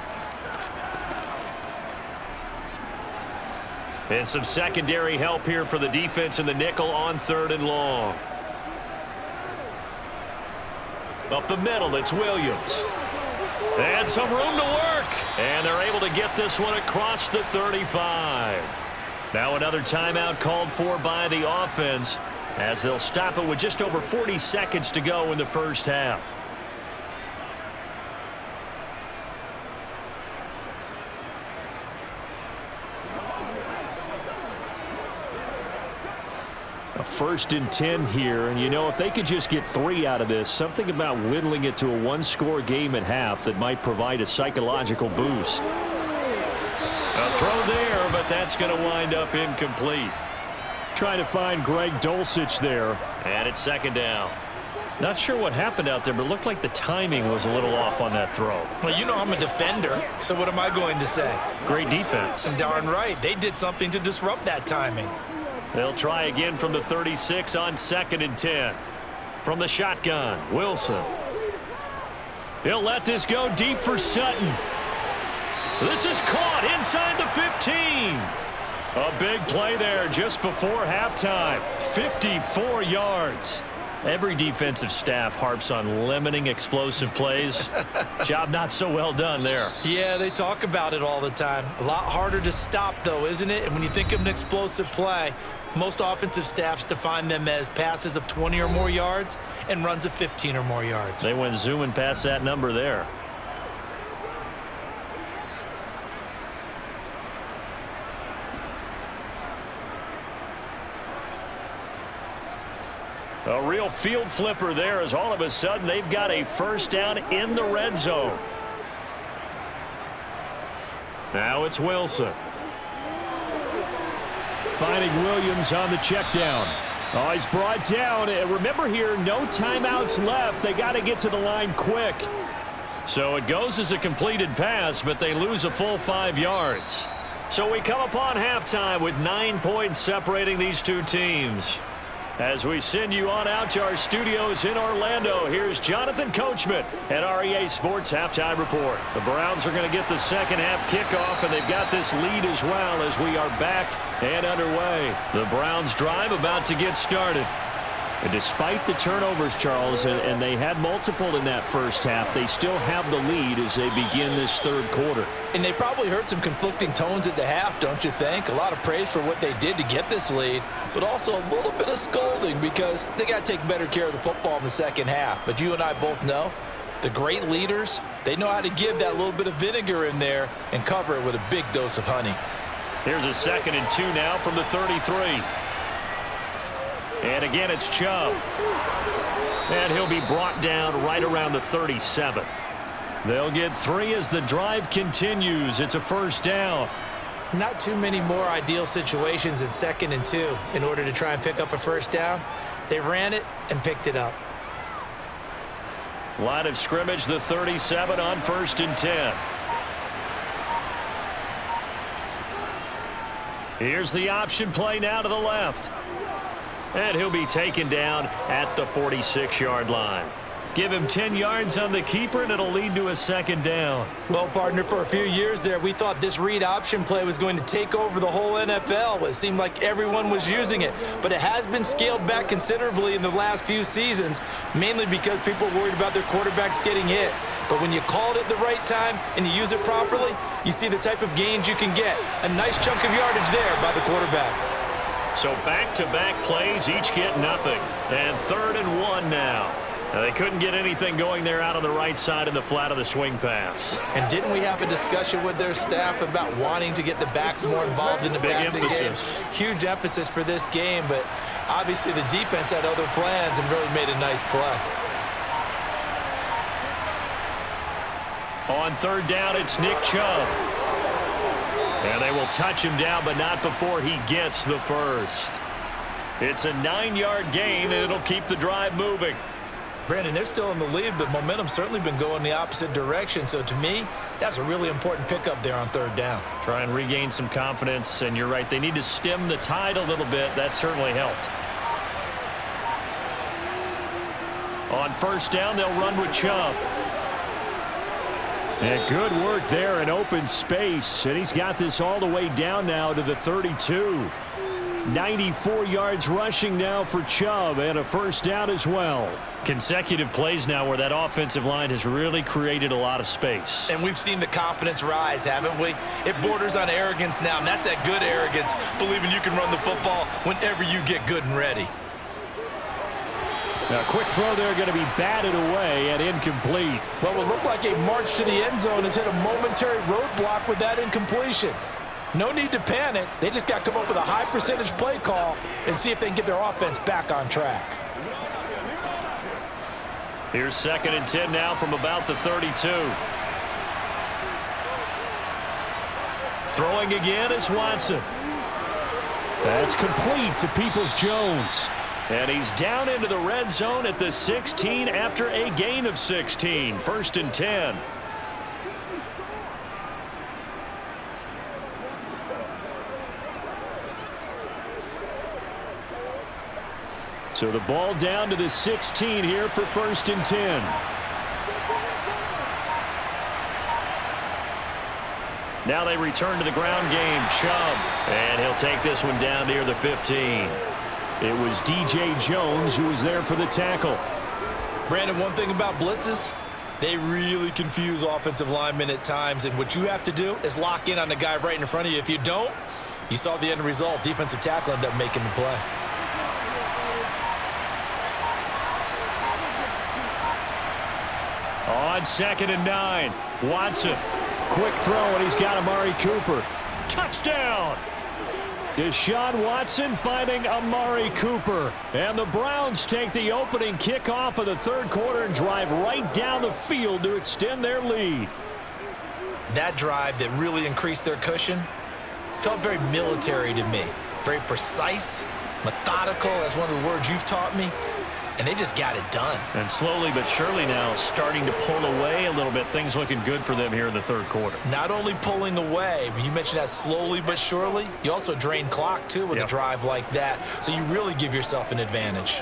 And some secondary help here for the defense in the nickel on 3rd and long. Up the middle, it's Williams. And some room to work. And they're able to get this one across the 35. Now another timeout called for by the offense as they'll stop it with just over 40 seconds to go in the first half. A 1st and 10 here, and you know, if they could just get 3 out of this, something about whittling it to a 1-score game at half that might provide a psychological boost. A throw there, but that's going to wind up incomplete. Trying to find Greg Dulcich there. And it's 2nd down. Not sure what happened out there, but it looked like the timing was a little off on that throw. Well, you know I'm a defender, so what am I going to say? Great defense. Darn right. They did something to disrupt that timing. They'll try again from the 36 on 2nd and 10. From the shotgun, Wilson. He'll let this go deep for Sutton. This is caught inside the 15. A big play there just before halftime. 54 yards. Every defensive staff harps on limiting explosive plays. Job not so well done there. Yeah, they talk about it all the time. A lot harder to stop, though, isn't it? And when you think of an explosive play, most offensive staffs define them as passes of 20 or more yards and runs of 15 or more yards. They went zooming past that number there. A real field flipper there as all of a sudden they've got a 1st down in the red zone. Now it's Wilson. Finding Williams on the check down. Oh, he's brought down. And remember here, no timeouts left. They got to get to the line quick. So it goes as a completed pass, but they lose a full 5 yards. So we come upon halftime with 9 points separating these two teams. As we send you on out to our studios in Orlando, here's Jonathan Coachman at REA Sports Halftime Report. The Browns are going to get the second half kickoff, and they've got this lead as well as we are back and underway. The Browns drive about to get started. And despite the turnovers, Charles, and they had multiple in that first half, they still have the lead as they begin this 3rd quarter. And they probably heard some conflicting tones at the half, don't you think? A lot of praise for what they did to get this lead, but also a little bit of scolding because they got to take better care of the football in the second half. But you and I both know the great leaders, they know how to give that little bit of vinegar in there and cover it with a big dose of honey. Here's a 2nd and 2 now from the 33. And again, it's Chubb. And he'll be brought down right around the 37. They'll get 3 as the drive continues. It's a 1st down. Not too many more ideal situations in 2nd and 2 in order to try and pick up a 1st down. They ran it and picked it up. Line of scrimmage, the 37 on 1st and 10. Here's the option play now to the left. And he'll be taken down at the 46-yard line. Give him 10 yards on the keeper, and it'll lead to a 2nd down. Well, partner, for a few years there, we thought this read option play was going to take over the whole NFL. It seemed like everyone was using it. But it has been scaled back considerably in the last few seasons, mainly because people are worried about their quarterbacks getting hit. But when you call it at the right time and you use it properly, you see the type of gains you can get. A nice chunk of yardage there by the quarterback. So back-to-back plays, each get nothing. And 3rd and 1 now. Now, they couldn't get anything going there out on the right side in the flat of the swing pass. And didn't we have a discussion with their staff about wanting to get the backs more involved in the passing game? Huge emphasis for this game, but obviously the defense had other plans and really made a nice play. On 3rd down, it's Nick Chubb. And they will touch him down, but not before he gets the 1st. It's a 9-yard gain, and it'll keep the drive moving. Brandon, they're still in the lead, but momentum's certainly been going the opposite direction. So to me, that's a really important pickup there on 3rd down. Try and regain some confidence, and you're right, they need to stem the tide a little bit. That certainly helped. On 1st down, they'll run with Chubb. And good work there in open space, and he's got this all the way down now to the 32. 94 yards rushing now for Chubb, and a 1st down as well. Consecutive plays now where that offensive line has really created a lot of space. And we've seen the confidence rise, haven't we? It borders on arrogance now, and that's that good arrogance, believing you can run the football whenever you get good and ready. Now, quick throw there going to be batted away and incomplete. Well, it looked like a march to the end zone has hit a momentary roadblock with that incompletion. No need to panic. They just got to come up with a high percentage play call and see if they can get their offense back on track. Here's 2nd and 10 now from about the 32. Throwing again is Watson. That's complete to Peoples-Jones. And he's down into the red zone at the 16 after a gain of 16. 1st and 10. So the ball down to the 16 here for 1st and 10. Now they return to the ground game. Chubb. And he'll take this one down near the 15. It was D.J. Jones who was there for the tackle. Brandon, one thing about blitzes, they really confuse offensive linemen at times, and what you have to do is lock in on the guy right in front of you. If you don't, you saw the end result. Defensive tackle ended up making the play. On 2nd and 9, Watson. Quick throw, and he's got Amari Cooper. Touchdown! Deshaun Watson finding Amari Cooper. And the Browns take the opening kickoff of the 3rd quarter and drive right down the field to extend their lead. That drive that really increased their cushion felt very military to me. Very precise, methodical, that's one of the words you've taught me. And they just got it done. And slowly but surely now starting to pull away a little bit. Things looking good for them here in the 3rd quarter. Not only pulling away, but you mentioned that slowly but surely. You also drain clock, too, with a drive like that. So you really give yourself an advantage.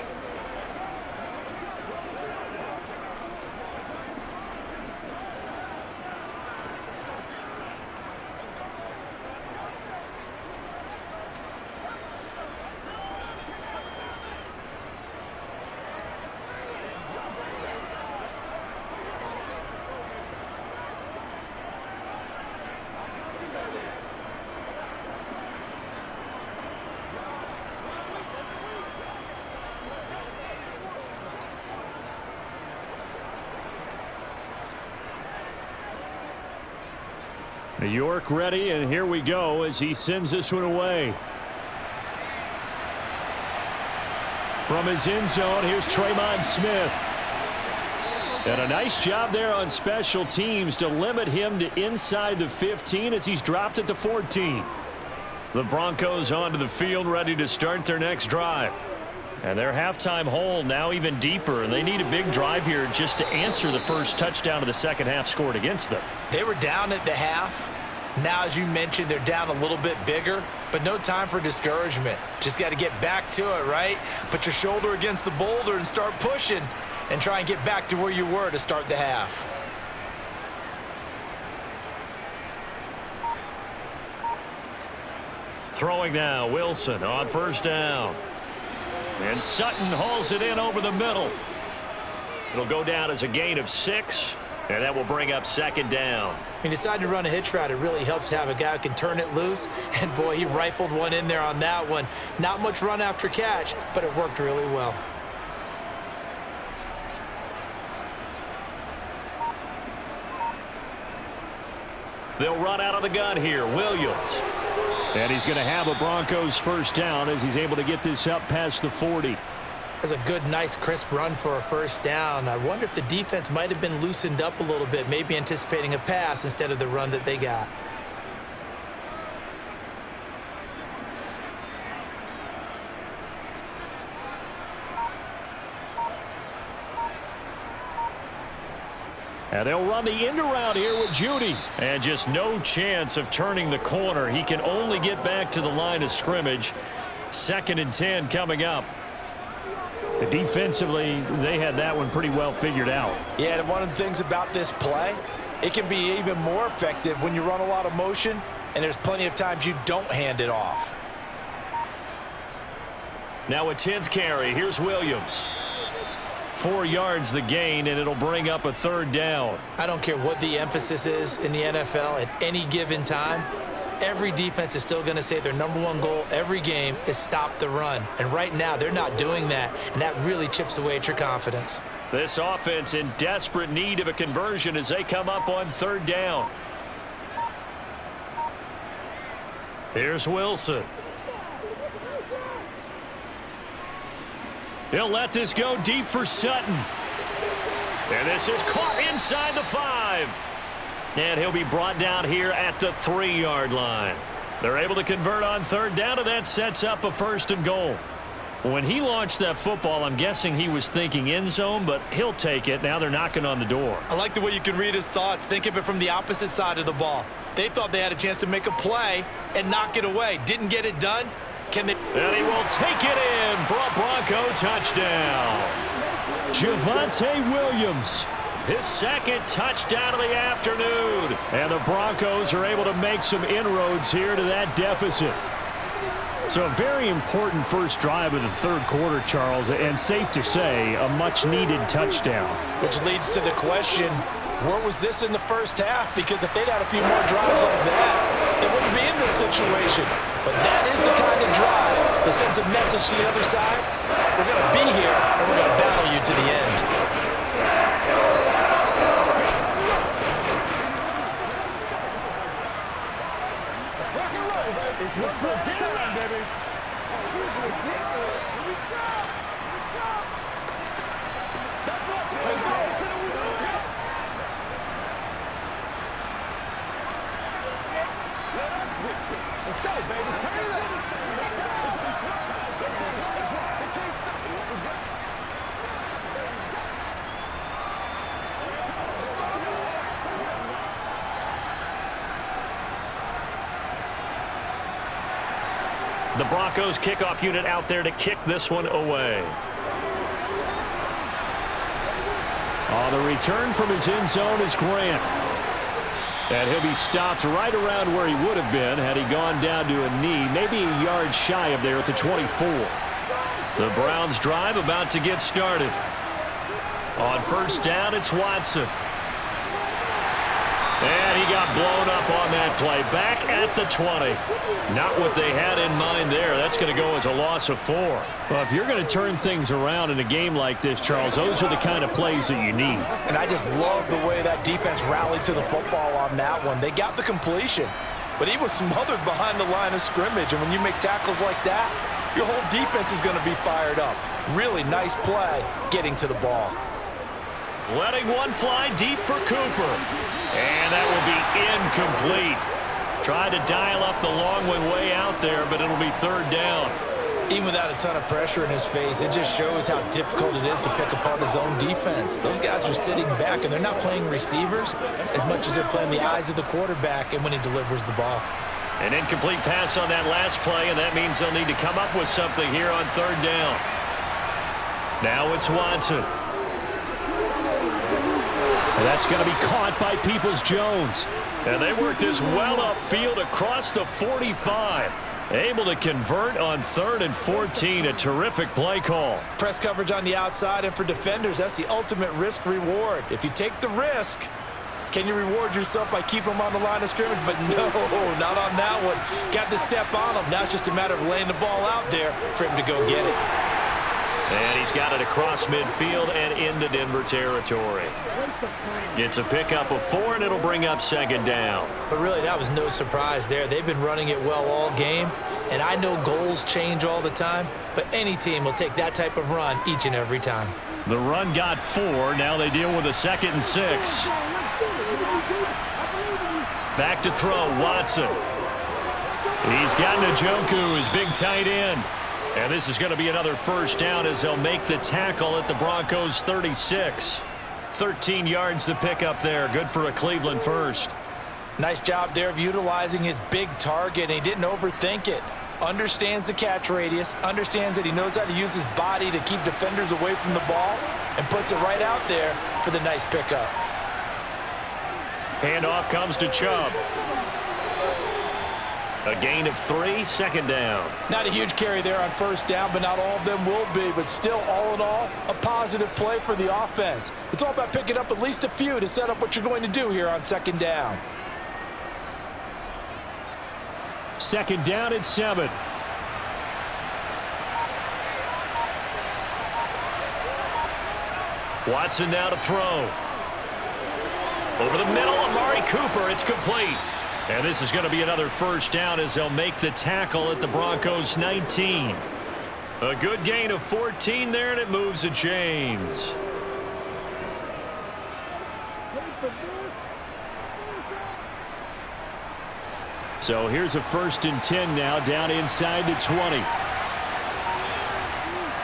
New York ready, and here we go as he sends this one away. From his end zone, here's Tremon Smith. And a nice job there on special teams to limit him to inside the 15 as he's dropped at the 14. The Broncos onto the field ready to start their next drive. And their halftime hole now even deeper, and they need a big drive here just to answer the first touchdown of the second half scored against them. They were down at the half. Now, as you mentioned, they're down a little bit bigger, but no time for discouragement. Just got to get back to it, right? Put your shoulder against the boulder and start pushing and try and get back to where you were to start the half. Throwing now, Wilson on 1st down. And Sutton hauls it in over the middle. It'll go down as a gain of 6, and that will bring up 2nd down. He decided to run a hitch route. It really helps to have a guy who can turn it loose. And, boy, he rifled one in there on that one. Not much run after catch, but it worked really well. They'll run out of the gun here. Williams. And he's going to have a Broncos 1st down as he's able to get this up past the 40. That's a good, nice, crisp run for a 1st down. I wonder if the defense might have been loosened up a little bit, maybe anticipating a pass instead of the run that they got. And they'll run the end around here with Judy. And just no chance of turning the corner. He can only get back to the line of scrimmage. 2nd and 10 coming up. Defensively, they had that one pretty well figured out. Yeah, and one of the things about this play, it can be even more effective when you run a lot of motion, and there's plenty of times you don't hand it off. Now a 10th carry. Here's Williams. 4 yards the gain, and it'll bring up a 3rd down. I don't care what the emphasis is in the NFL at any given time. Every defense is still going to say their #1 goal every game is stop the run. And right now, they're not doing that, and that really chips away at your confidence. This offense in desperate need of a conversion as they come up on 3rd down. Here's Wilson. He'll let this go deep for Sutton. And this is caught inside the 5. And he'll be brought down here at the 3-yard line. They're able to convert on third down, and that sets up a 1st and goal. When he launched that football, I'm guessing he was thinking end zone, but he'll take it. Now they're knocking on the door. I like the way you can read his thoughts. Think of it from the opposite side of the ball. They thought they had a chance to make a play and knock it away. Didn't get it done. Can they? And he will take it in for a Bronco touchdown. Javonte Williams, his 2nd touchdown of the afternoon. And the Broncos are able to make some inroads here to that deficit. So a very important first drive of the 3rd quarter, Charles, and safe to say, a much-needed touchdown. Which leads to the question, where was this in the first half? Because if they'd had a few more drives like that, they wouldn't be in this situation. But that is the kind of drive that sends a message to the other side. We're going to be here, and we're going to battle you to the end. Let's go. Get on, baby. Here we go. Let's go to the wheel. Let's go, baby. Turn it up. They can't stop it. The Broncos kickoff unit out there to kick this one away. On the return from his end zone is Grant. And he'll be stopped right around where he would have been had he gone down to a knee, maybe a yard shy of there at the 24. The Browns drive about to get started. On first down, it's Watson. And he got blown up on that play. Back at the 20. Not what they had in mind there. That's going to go as a loss of 4. Well, if you're going to turn things around in a game like this, Charles, those are the kind of plays that you need. And I just love the way that defense rallied to the football on that one. They got the completion, but he was smothered behind the line of scrimmage. And when you make tackles like that, your whole defense is going to be fired up. Really nice play getting to the ball. Letting one fly deep for Cooper. And that will be incomplete. Tried to dial up the long one way out there, but it'll be 3rd down. Even without a ton of pressure in his face, it just shows how difficult it is to pick apart his own defense. Those guys are sitting back, and they're not playing receivers as much as they're playing the eyes of the quarterback and when he delivers the ball. An incomplete pass on that last play, and that means they'll need to come up with something here on 3rd down. Now it's Watson. And that's going to be caught by Peoples-Jones. And they work this well upfield across the 45. Able to convert on 3rd and 14. A terrific play call. Press coverage on the outside, and for defenders, that's the ultimate risk reward. If you take the risk, can you reward yourself by keeping them on the line of scrimmage? But no, not on that one. Got the step on him. Now it's just a matter of laying the ball out there for him to go get it. And he's got it across midfield and into Denver territory. It's a pickup of 4, and it'll bring up 2nd down. But really, that was no surprise there. They've been running it well all game, and I know goals change all the time, but any team will take that type of run each and every time. The run got 4. Now they deal with a 2nd and 6. Back to throw, Watson. He's got Njoku, his big tight end. And this is going to be another 1st down as they'll make the tackle at the Broncos' 36. 13 yards to pick up there. Good for a Cleveland first. Nice job there of utilizing his big target. He didn't overthink it. Understands the catch radius. Understands that he knows how to use his body to keep defenders away from the ball. And puts it right out there for the nice pickup. Handoff comes to Chubb. A gain of 3, 2nd down. Not a huge carry there on 1st down, but not all of them will be. But still, all in all, a positive play for the offense. It's all about picking up at least a few to set up what you're going to do here on 2nd down. 2nd down at 7. Watson now to throw. Over the middle, Amari Cooper. It's complete. And this is going to be another first down as they'll make the tackle at the Broncos 19. A good gain of 14 there, and it moves the chains. So here's a 1st and 10 now, down inside the 20.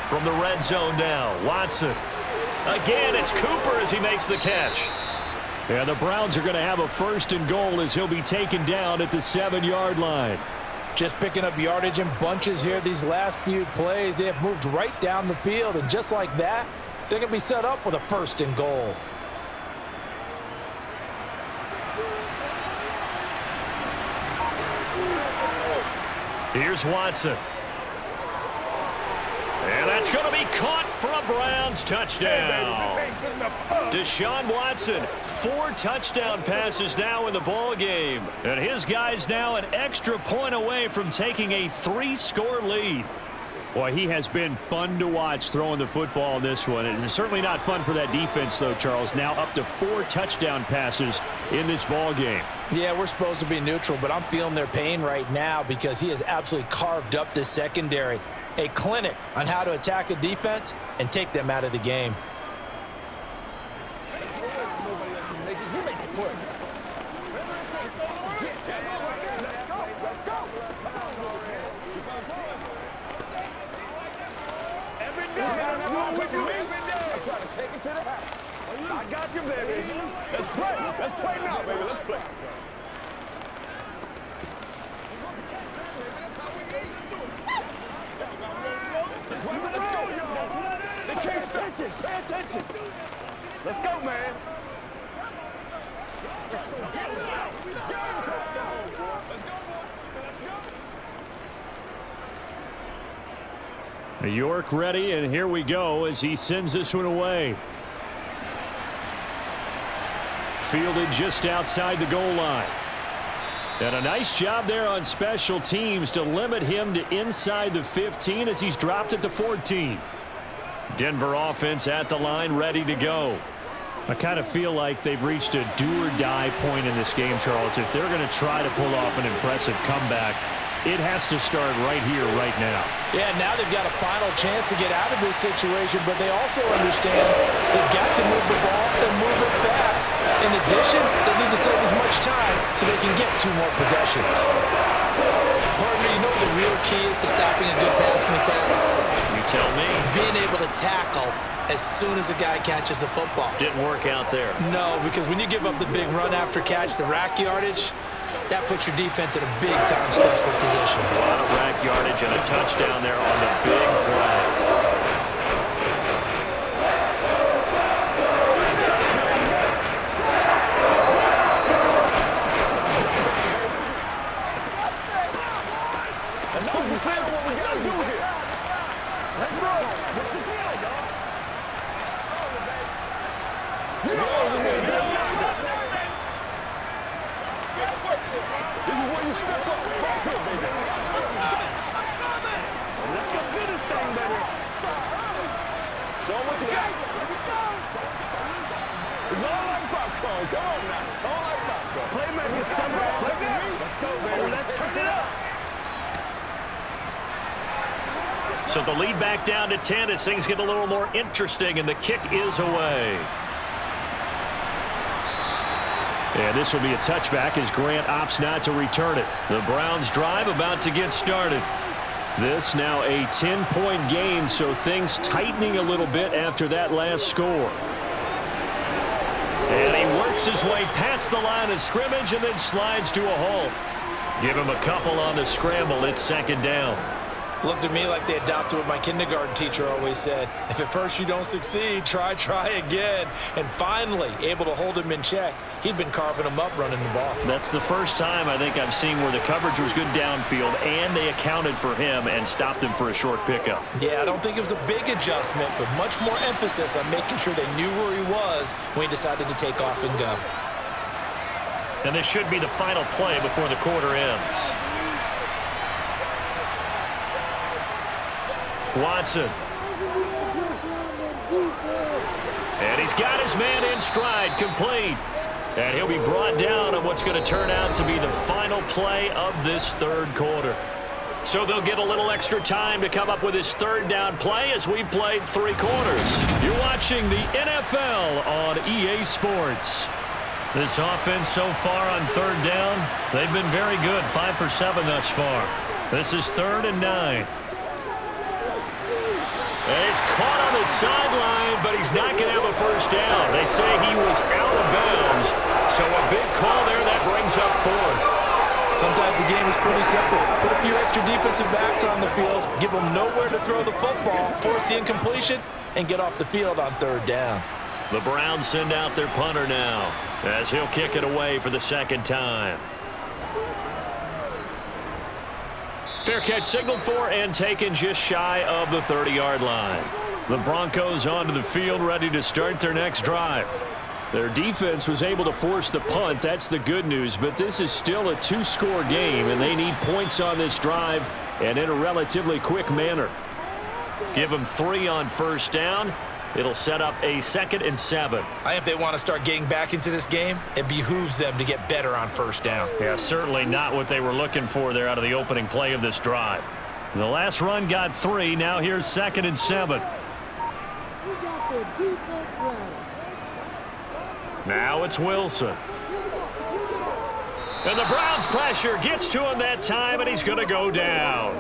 From the red zone now, Watson. Again, it's Cooper as he makes the catch. And the Browns are going to have a 1st and goal as he'll be taken down at the 7-yard line. Just picking up yardage in bunches here these last few plays. They have moved right down the field, and just like that, they're going to be set up with a 1st and goal. Here's Watson. And that's going to be caught for a Browns touchdown. Deshaun Watson, 4 touchdown passes now in the ball game. And his guy's now an extra point away from taking a 3-score lead. Boy, he has been fun to watch throwing the football in this one. It's certainly not fun for that defense, though, Charles. Now up to 4 touchdown passes in this ball game. Yeah, we're supposed to be neutral, but I'm feeling their pain right now because he has absolutely carved up this secondary. A clinic on how to attack a defense and take them out of the game. I got you, baby. Let's play. Let's play now, baby. Let's play. They can't stop. Pay attention. Let's go, man. Let's go. York ready, and here we go as he sends this one away. Fielded just outside the goal line. And a nice job there on special teams to limit him to inside the 15 as he's dropped at the 14. Denver offense at the line, ready to go. I kind of feel like they've reached a do-or-die point in this game, Charles. If they're going to try to pull off an impressive comeback, it has to start right here, right now. Yeah, now they've got a final chance to get out of this situation, but they also understand they've got to move the ball and move it fast. In addition, they need to save as much time so they can get 2 more possessions. Partner, you know what the real key is to stopping a good passing attack? You tell me. Being able to tackle as soon as a guy catches the football. Didn't work out there. No, because when you give up the big run after catch, the rack yardage, that puts your defense in a big-time stressful position. A lot of rack yardage and a touchdown there on the big play. Let's go. You said what we got to do here. Let's go. What's the deal, dog? You know what we need. This is where you step up. Right here, baby. Let's go do this thing, baby. Show them what you got. It's all like popcorn. Come on now. It's all like popcorn. Playmaker, step up. Let's go, baby. Let's turn it up. So the lead back down to 10 as things get a little more interesting, and the kick is away. And this will be a touchback as Grant opts not to return it. The Browns drive about to get started. This now a 10-point game, so things tightening a little bit after that last score. And he works his way past the line of scrimmage and then slides to a halt. Give him a couple on the scramble. It's 2nd down. Looked at me like they adopted what my kindergarten teacher always said. If at first you don't succeed, try again. And finally, able to hold him in check. He'd been carving him up running the ball. That's the first time I think I've seen where the coverage was good downfield and they accounted for him and stopped him for a short pickup. Yeah, I don't think it was a big adjustment, but much more emphasis on making sure they knew where he was when he decided to take off and go. And this should be the final play before the quarter ends. Watson. And he's got his man in stride, complete. And he'll be brought down on what's going to turn out to be the final play of this third quarter. So they'll get a little extra time to come up with his third down play as we've played 3 quarters. You're watching the NFL on EA Sports. This offense so far on third down, they've been very good, 5 for 7 thus far. This is 3rd and 9. And he's caught on the sideline, but he's not going to have a first down. They say he was out of bounds, so a big call there that brings up 4th. Sometimes the game is pretty simple. Put a few extra defensive backs on the field, give them nowhere to throw the football, force the incompletion, and get off the field on 3rd down. The Browns send out their punter now as he'll kick it away for the 2nd time. Fair catch signaled for and taken just shy of the 30-yard line. The Broncos onto the field ready to start their next drive. Their defense was able to force the punt. That's the good news, but this is still a 2-score game, and they need points on this drive and in a relatively quick manner. Give them 3 on first down. It'll set up a 2nd and 7. I think if they want to start getting back into this game, it behooves them to get better on first down. Yeah, certainly not what they were looking for there out of the opening play of this drive. The last run got 3. Now here's 2nd and 7. Now it's Wilson. And the Browns pressure gets to him that time, and he's going to go down.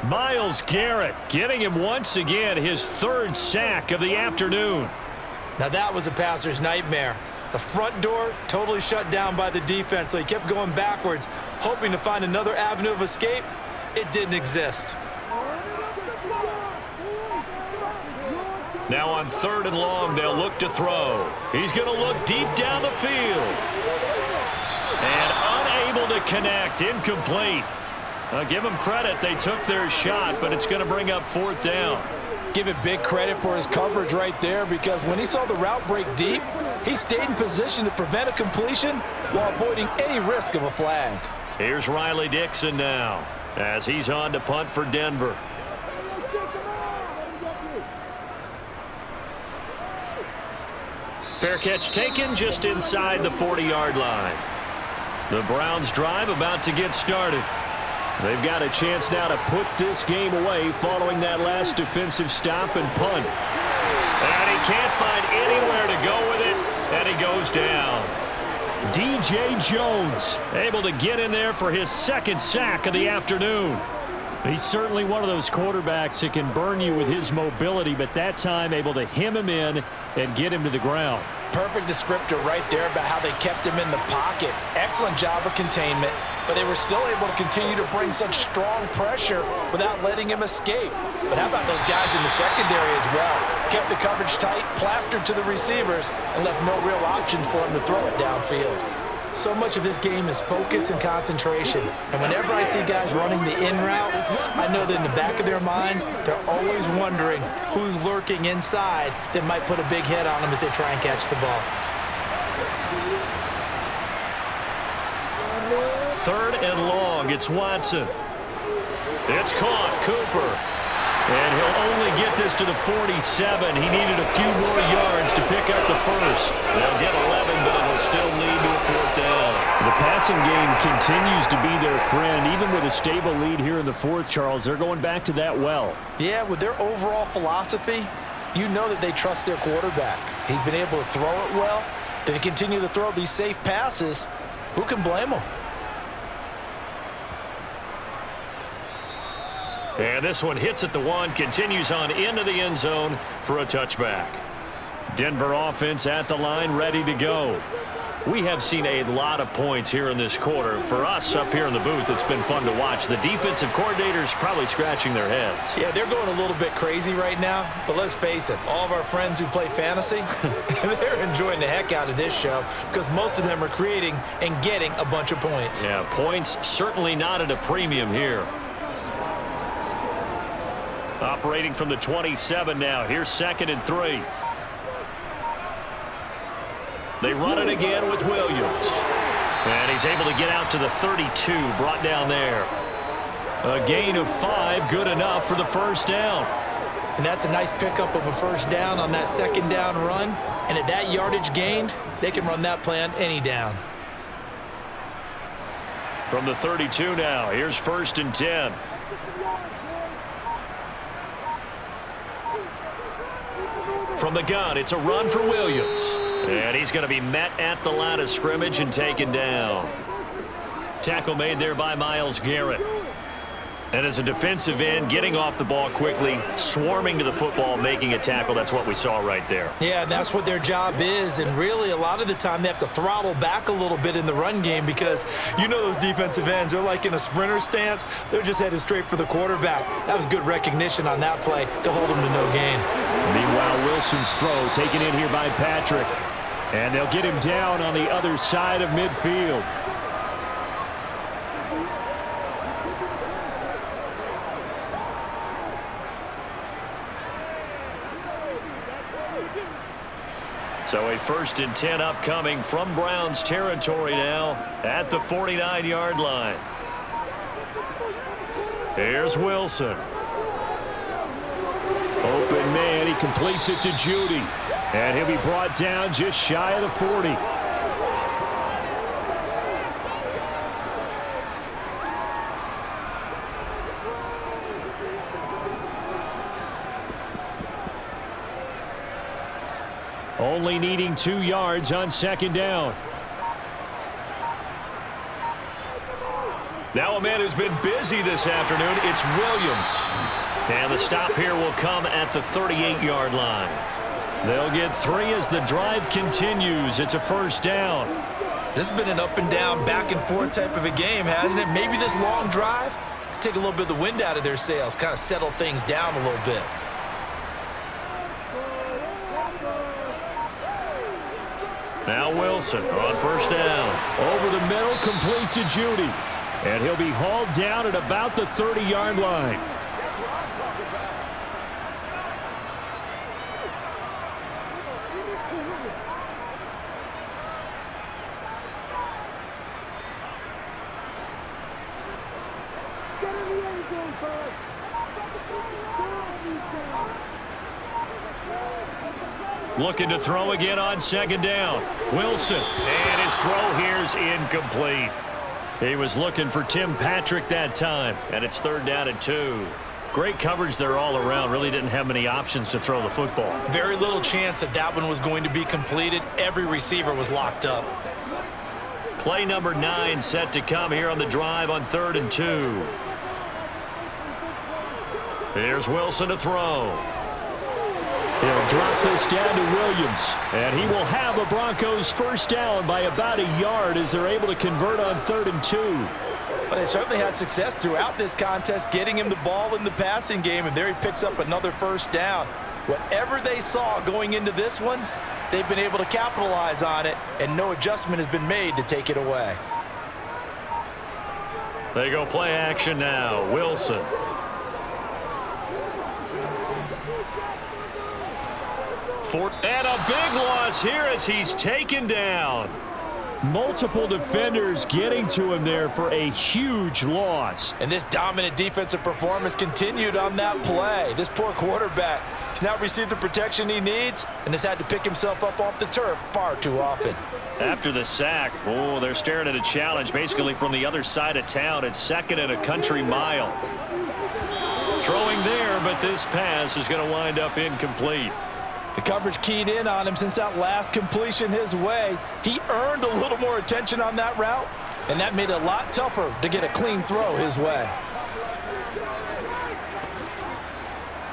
Myles Garrett getting him once again his 3rd sack of the afternoon. Now that was a passer's nightmare. The front door totally shut down by the defense, so he kept going backwards, hoping to find another avenue of escape. It didn't exist. Now on 3rd and long, they'll look to throw. He's going to look deep down the field. And unable to connect, incomplete. Give them credit. They took their shot, but it's going to bring up 4th down. Give it big credit for his coverage right there, because when he saw the route break deep, he stayed in position to prevent a completion while avoiding any risk of a flag. Here's Riley Dixon now as he's on to punt for Denver. Fair catch taken just inside the 40-yard line. The Browns drive about to get started. They've got a chance now to put this game away following that last defensive stop and punt. And he can't find anywhere to go with it, and he goes down. DJ Jones able to get in there for his 2nd sack of the afternoon. He's certainly one of those quarterbacks that can burn you with his mobility, but that time able to hem him in and get him to the ground. Perfect descriptor right there about how they kept him in the pocket. Excellent job of containment, but they were still able to continue to bring such strong pressure without letting him escape. But how about those guys in the secondary as well? Kept the coverage tight, plastered to the receivers, and left no real options for him to throw it downfield. So much of this game is focus and concentration. And whenever I see guys running the in route, I know that in the back of their mind, they're always wondering who's lurking inside that might put a big hit on them as they try and catch the ball. 3rd and long. It's Watson. It's caught. Cooper. And he'll only get this to the 47. He needed a few more yards to pick up the 1st. They'll get 11, but it'll still lead to a 4th down. The passing game continues to be their friend. Even with a stable lead here in the 4th, Charles, they're going back to that well. Yeah, with their overall philosophy, you know that they trust their quarterback. He's been able to throw it well. They continue to throw these safe passes. Who can blame them? And this one hits at the 1, continues on into the end zone for a touchback. Denver offense at the line, ready to go. We have seen a lot of points here in this quarter. For us up here in the booth, it's been fun to watch. The defensive coordinators probably scratching their heads. Yeah, they're going a little bit crazy right now, but let's face it, all of our friends who play fantasy, they're enjoying the heck out of this show because most of them are creating and getting a bunch of points. Yeah, points certainly not at a premium here. Operating from the 27 now. Here's 2nd and 3. They run it again with Williams. And he's able to get out to the 32, brought down there. A gain of 5, good enough for the 1st down. And that's a nice pickup of a first down on that second down run. And at that yardage gained, they can run that play on any down. From the 32 now, here's 1st and 10. From the gun, it's a run for Williams. And he's going to be met at the line of scrimmage and taken down. Tackle made there by Myles Garrett. And as a defensive end, getting off the ball quickly, swarming to the football, making a tackle, that's what we saw right there. Yeah, that's what their job is. And really, a lot of the time, they have to throttle back a little bit in the run game because you know those defensive ends, they're like in a sprinter stance. They're just headed straight for the quarterback. That was good recognition on that play to hold them to no gain. Meanwhile, Wilson's throw taken in here by Patrick. And they'll get him down on the other side of midfield. So a 1st and 10 upcoming from Browns territory now at the 49-yard line. Here's Wilson. Open man, he completes it to Judy. And he'll be brought down just shy of the 40. Only needing 2 yards on 2nd down. Now a man who's been busy this afternoon, it's Williams. And the stop here will come at the 38-yard line. They'll get 3 as the drive continues. It's a 1st down. This has been an up and down, back and forth type of a game, hasn't it? Maybe this long drive could take a little bit of the wind out of their sails, kind of settle things down a little bit. Now Wilson on 1st down. Over the middle, complete to Judy. And he'll be hauled down at about the 30-yard line. Looking to throw again on 2nd down. Wilson, and his throw here's incomplete. He was looking for Tim Patrick that time, and it's 3rd down and 2. Great coverage there all around. Really didn't have many options to throw the football. Very little chance that that one was going to be completed. Every receiver was locked up. Play number 9 set to come here on the drive on 3rd and 2. Here's Wilson to throw. He'll drop this down to Williams, and he will have a Broncos 1st down by about a yard as they're able to convert on 3rd and 2. But they certainly had success throughout this contest, getting him the ball in the passing game, and there he picks up another 1st down. Whatever they saw going into this one, they've been able to capitalize on it, and no adjustment has been made to take it away. They go play action now. Wilson. And a big loss here as he's taken down. Multiple defenders getting to him there for a huge loss. And this dominant defensive performance continued on that play. This poor quarterback has not received the protection he needs and has had to pick himself up off the turf far too often. After the sack, they're staring at a challenge basically from the other side of town. It's 2nd and a country mile. Throwing there, but this pass is going to wind up incomplete. The coverage keyed in on him since that last completion his way. He earned a little more attention on that route, and that made it a lot tougher to get a clean throw his way.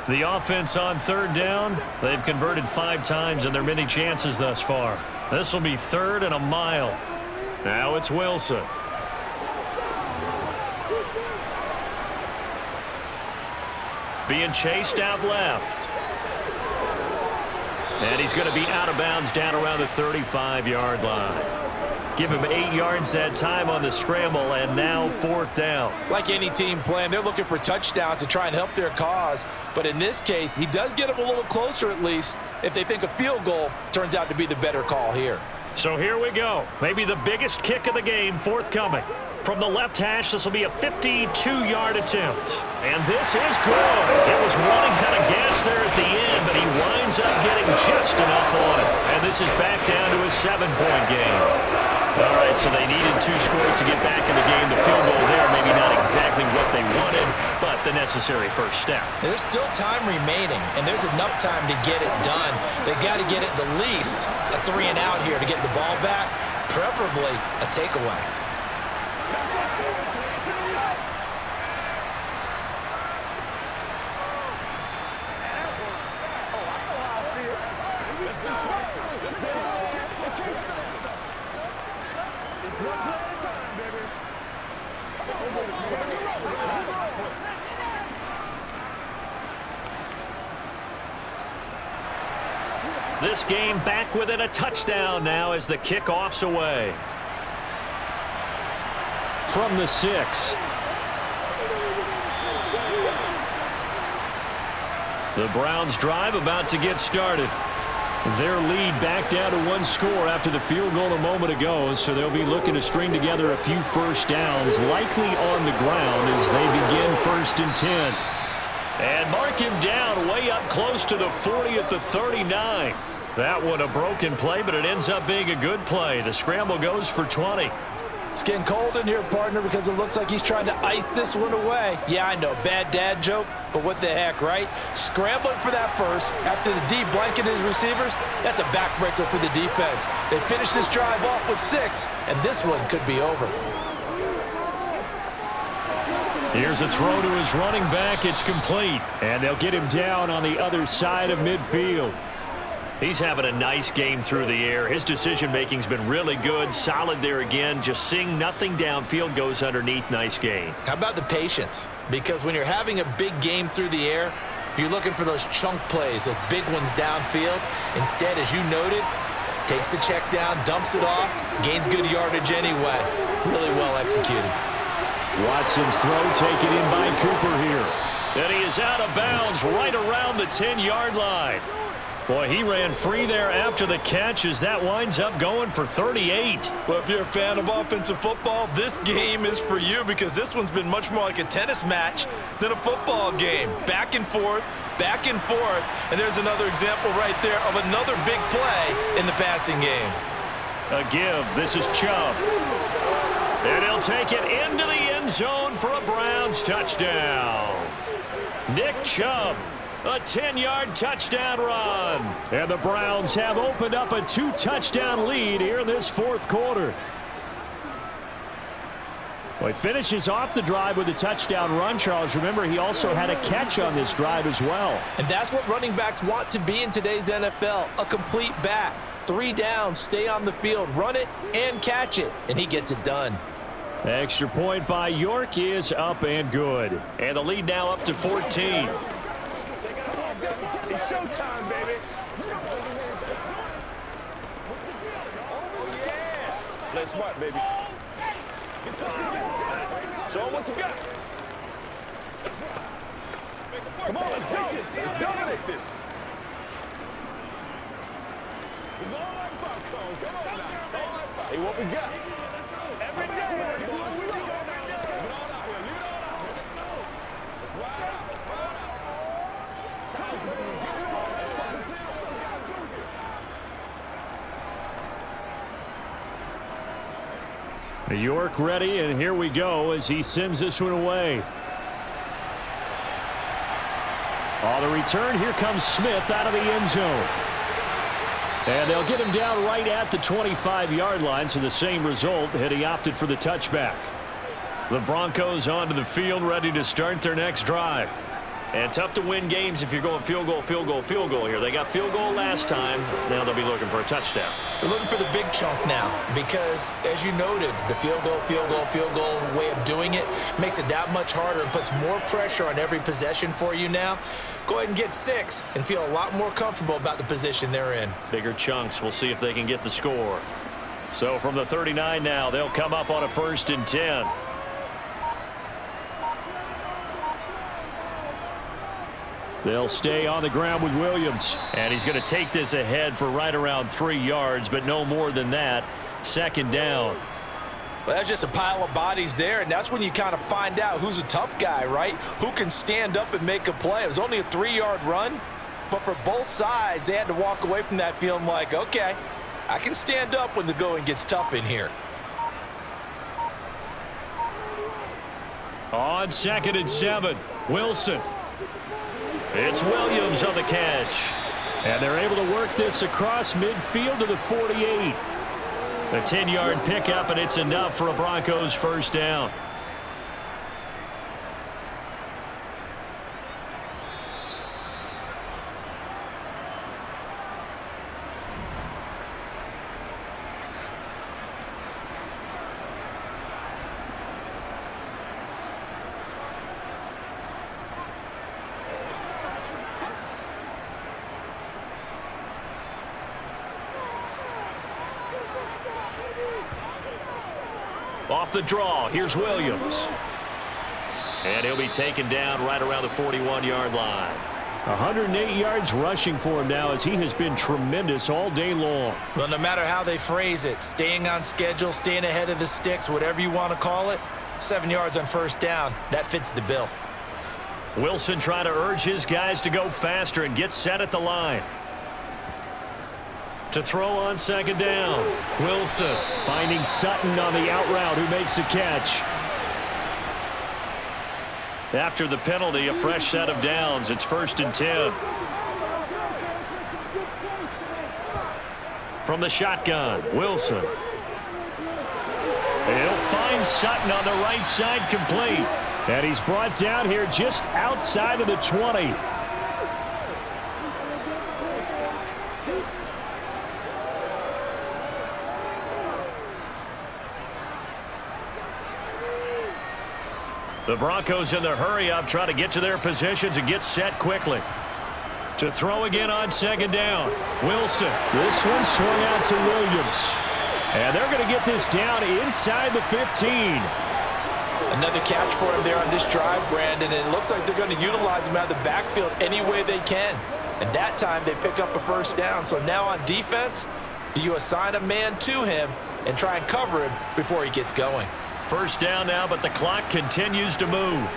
The offense on 3rd down, they've converted 5 times in their many chances thus far. This will be 3rd and a mile. Now it's Wilson. Being chased out left. And he's going to be out of bounds down around the 35-yard line. Give him 8 yards that time on the scramble, and now 4th down. Like any team playing, they're looking for touchdowns to try and help their cause. But in this case, he does get them a little closer at least if they think a field goal turns out to be the better call here. So here we go. Maybe the biggest kick of the game forthcoming. From the left hash, this will be a 52-yard attempt. And this is good. It was running out of gas there at the end, but he winds up getting just enough on it. And this is back down to a 7-point game. All right, so they needed 2 scores to get back in the game. The field goal there, maybe not exactly what they wanted, but the necessary first step. There's still time remaining, and there's enough time to get it done. They got to get it the least a 3-and-out here to get the ball back, preferably a takeaway. This game back within a touchdown now as the kickoff's away. From the 6. The Browns drive about to get started. Their lead back down to 1 score after the field goal a moment ago, so they'll be looking to string together a few first downs, likely on the ground as they begin 1st and 10. And mark him down way up close to the 40 at the 39. That one a broken play, but it ends up being a good play. The scramble goes for 20. It's getting cold in here, partner, because it looks like he's trying to ice this one away. Yeah, I know, bad dad joke, but what the heck, right? Scrambling for that first after the D blanket his receivers, that's a backbreaker for the defense. They finish this drive off with 6, and this one could be over. Here's a throw to his running back. It's complete, and they'll get him down on the other side of midfield. He's having a nice game through the air. His decision-making's been really good, solid there again. Just seeing nothing downfield goes underneath. Nice gain. How about the patience? Because when you're having a big game through the air, you're looking for those chunk plays, those big ones downfield. Instead, as you noted, takes the check down, dumps it off, gains good yardage anyway. Really well executed. Watson's throw taken in by Cooper here. And he is out of bounds right around the 10-yard line. Boy, he ran free there after the catch as that winds up going for 38. Well, if you're a fan of offensive football, this game is for you because this one's been much more like a tennis match than a football game. Back and forth, and there's another example right there of another big play in the passing game. A give. This is Chubb. And he'll take it into the end zone for a Browns touchdown. Nick Chubb. A 10-yard touchdown run. And the Browns have opened up a 2-touchdown lead here in this 4th quarter. Well, he finishes off the drive with a touchdown run, Charles. Remember, he also had a catch on this drive as well. And that's what running backs want to be in today's NFL, a complete back. 3 downs, stay on the field, run it, and catch it. And he gets it done. Extra point by York is up and good. And the lead now up to 14. It's showtime, baby. Play smart, baby. Show them what you got. Come on, let's go. Let's dominate this. It's all like popcorn. Come on now. It's all like popcorn. Hey, what we got? Every day. Let's go. Let's go. Let's go. Leave it all out here. Leave it all out here. Let's go. Let's ride out. Let's ride out. York ready, and here we go as he sends this one away. On the return, here comes Smith out of the end zone. And they'll get him down right at the 25-yard line, so the same result had he opted for the touchback. The Broncos onto the field, ready to start their next drive. And tough to win games if you're going field goal, field goal, field goal here. They got field goal last time. Now they'll be looking for a touchdown. They're looking for the big chunk now because, as you noted, the field goal way of doing it makes it that much harder and puts more pressure on every possession for you now. Go ahead and get 6 and feel a lot more comfortable about the position they're in. Bigger chunks. We'll see if they can get the score. So from the 39 now, they'll come up on a 1st and 10. They'll stay on the ground with Williams. And he's going to take this ahead for right around 3 yards, but no more than that. Second down. Well, that's just a pile of bodies there, and that's when you kind of find out who's a tough guy, right? Who can stand up and make a play. It was only a 3-yard run, but for both sides, they had to walk away from that feeling like, okay, I can stand up when the going gets tough in here. On 2nd and 7, Wilson. It's Williams on the catch. And they're able to work this across midfield to the 48. A 10-yard pickup, and it's enough for a Broncos first down. Off the draw, here's Williams. And he'll be taken down right around the 41-yard line. 108 yards rushing for him now as he has been tremendous all day long. Well, no matter how they phrase it, staying on schedule, staying ahead of the sticks, whatever you want to call it, 7 yards on first down, that fits the bill. Wilson trying to urge his guys to go faster and get set at the line. To throw on second down. Wilson finding Sutton on the out route who makes the catch. After the penalty, a fresh set of downs. It's 1st and 10. From the shotgun, Wilson. He'll find Sutton on the right side, complete. And he's brought down here just outside of the 20. The Broncos in the hurry-up try to get to their positions and get set quickly. To throw again on second down. Wilson. This one swung out to Williams. And they're going to get this down inside the 15. Another catch for him there on this drive, Brandon, and it looks like they're going to utilize him out of the backfield any way they can. And that time they pick up a first down. So now on defense, do you assign a man to him and try and cover him before he gets going? First down now, but the clock continues to move.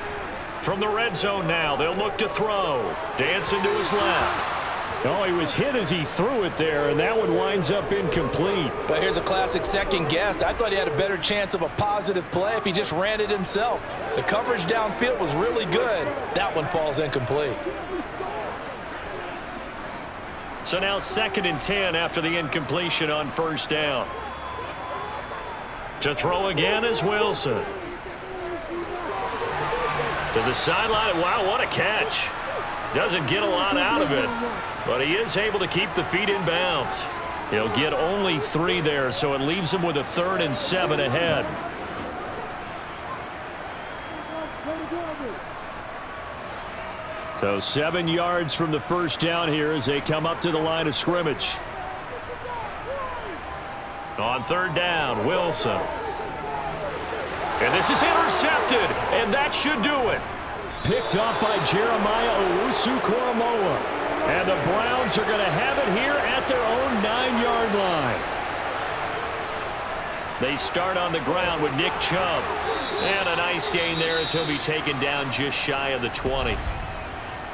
From the red zone now, they'll look to throw. Dancing to his left. Oh, he was hit as he threw it there, and that one winds up incomplete. But here's a classic second guess. I thought he had a better chance of a positive play if he just ran it himself. The coverage downfield was really good. That one falls incomplete. So now 2nd and 10 after the incompletion on first down. To throw again is Wilson. To the sideline. Wow, what a catch. Doesn't get a lot out of it, but he is able to keep the feet in bounds. He'll get only 3 there, so it leaves him with a 3rd and 7 ahead. So 7 yards from the first down here as they come up to the line of scrimmage. On 3rd down, Wilson. And this is intercepted, and that should do it. Picked up by Jeremiah Owusu-Koramoah. And the Browns are going to have it here at their own 9-yard line. They start on the ground with Nick Chubb. And a nice gain there as he'll be taken down just shy of the 20.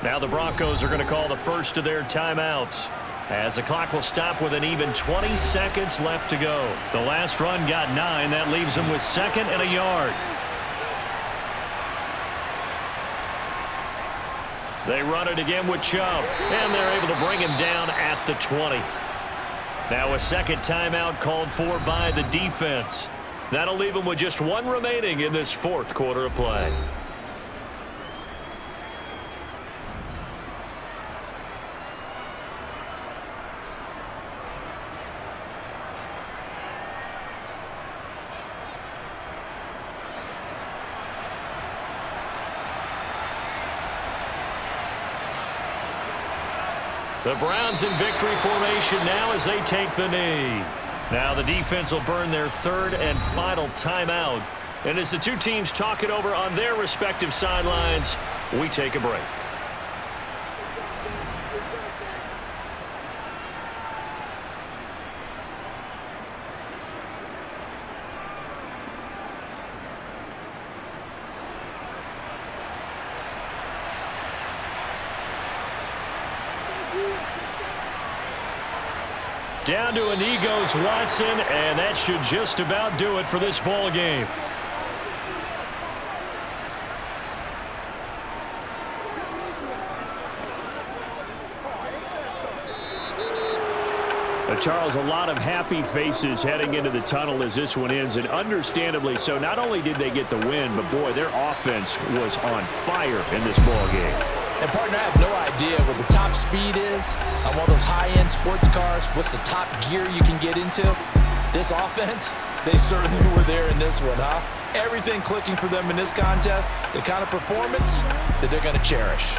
Now the Broncos are going to call the first of their timeouts, as the clock will stop with an even 20 seconds left to go. The last run got 9. That leaves them with 2nd and a yard. They run it again with Chubb, and they're able to bring him down at the 20. Now a second timeout called for by the defense. That'll leave them with just 1 remaining in this 4th quarter of play. The Browns in victory formation now as they take the knee. Now the defense will burn their 3rd and final timeout. And as the two teams talk it over on their respective sidelines, we take a break. Down to a knee goes Watson, and that should just about do it for this ball game. Charles, a lot of happy faces heading into the tunnel as this one ends, and understandably so. Not only did they get the win, but boy, their offense was on fire in this ball game. And partner, I have no idea what the top speed is on one of those high-end sports cars. What's the top gear you can get into? This offense, they certainly were there in this one, huh? Everything clicking for them in this contest, the kind of performance that they're going to cherish.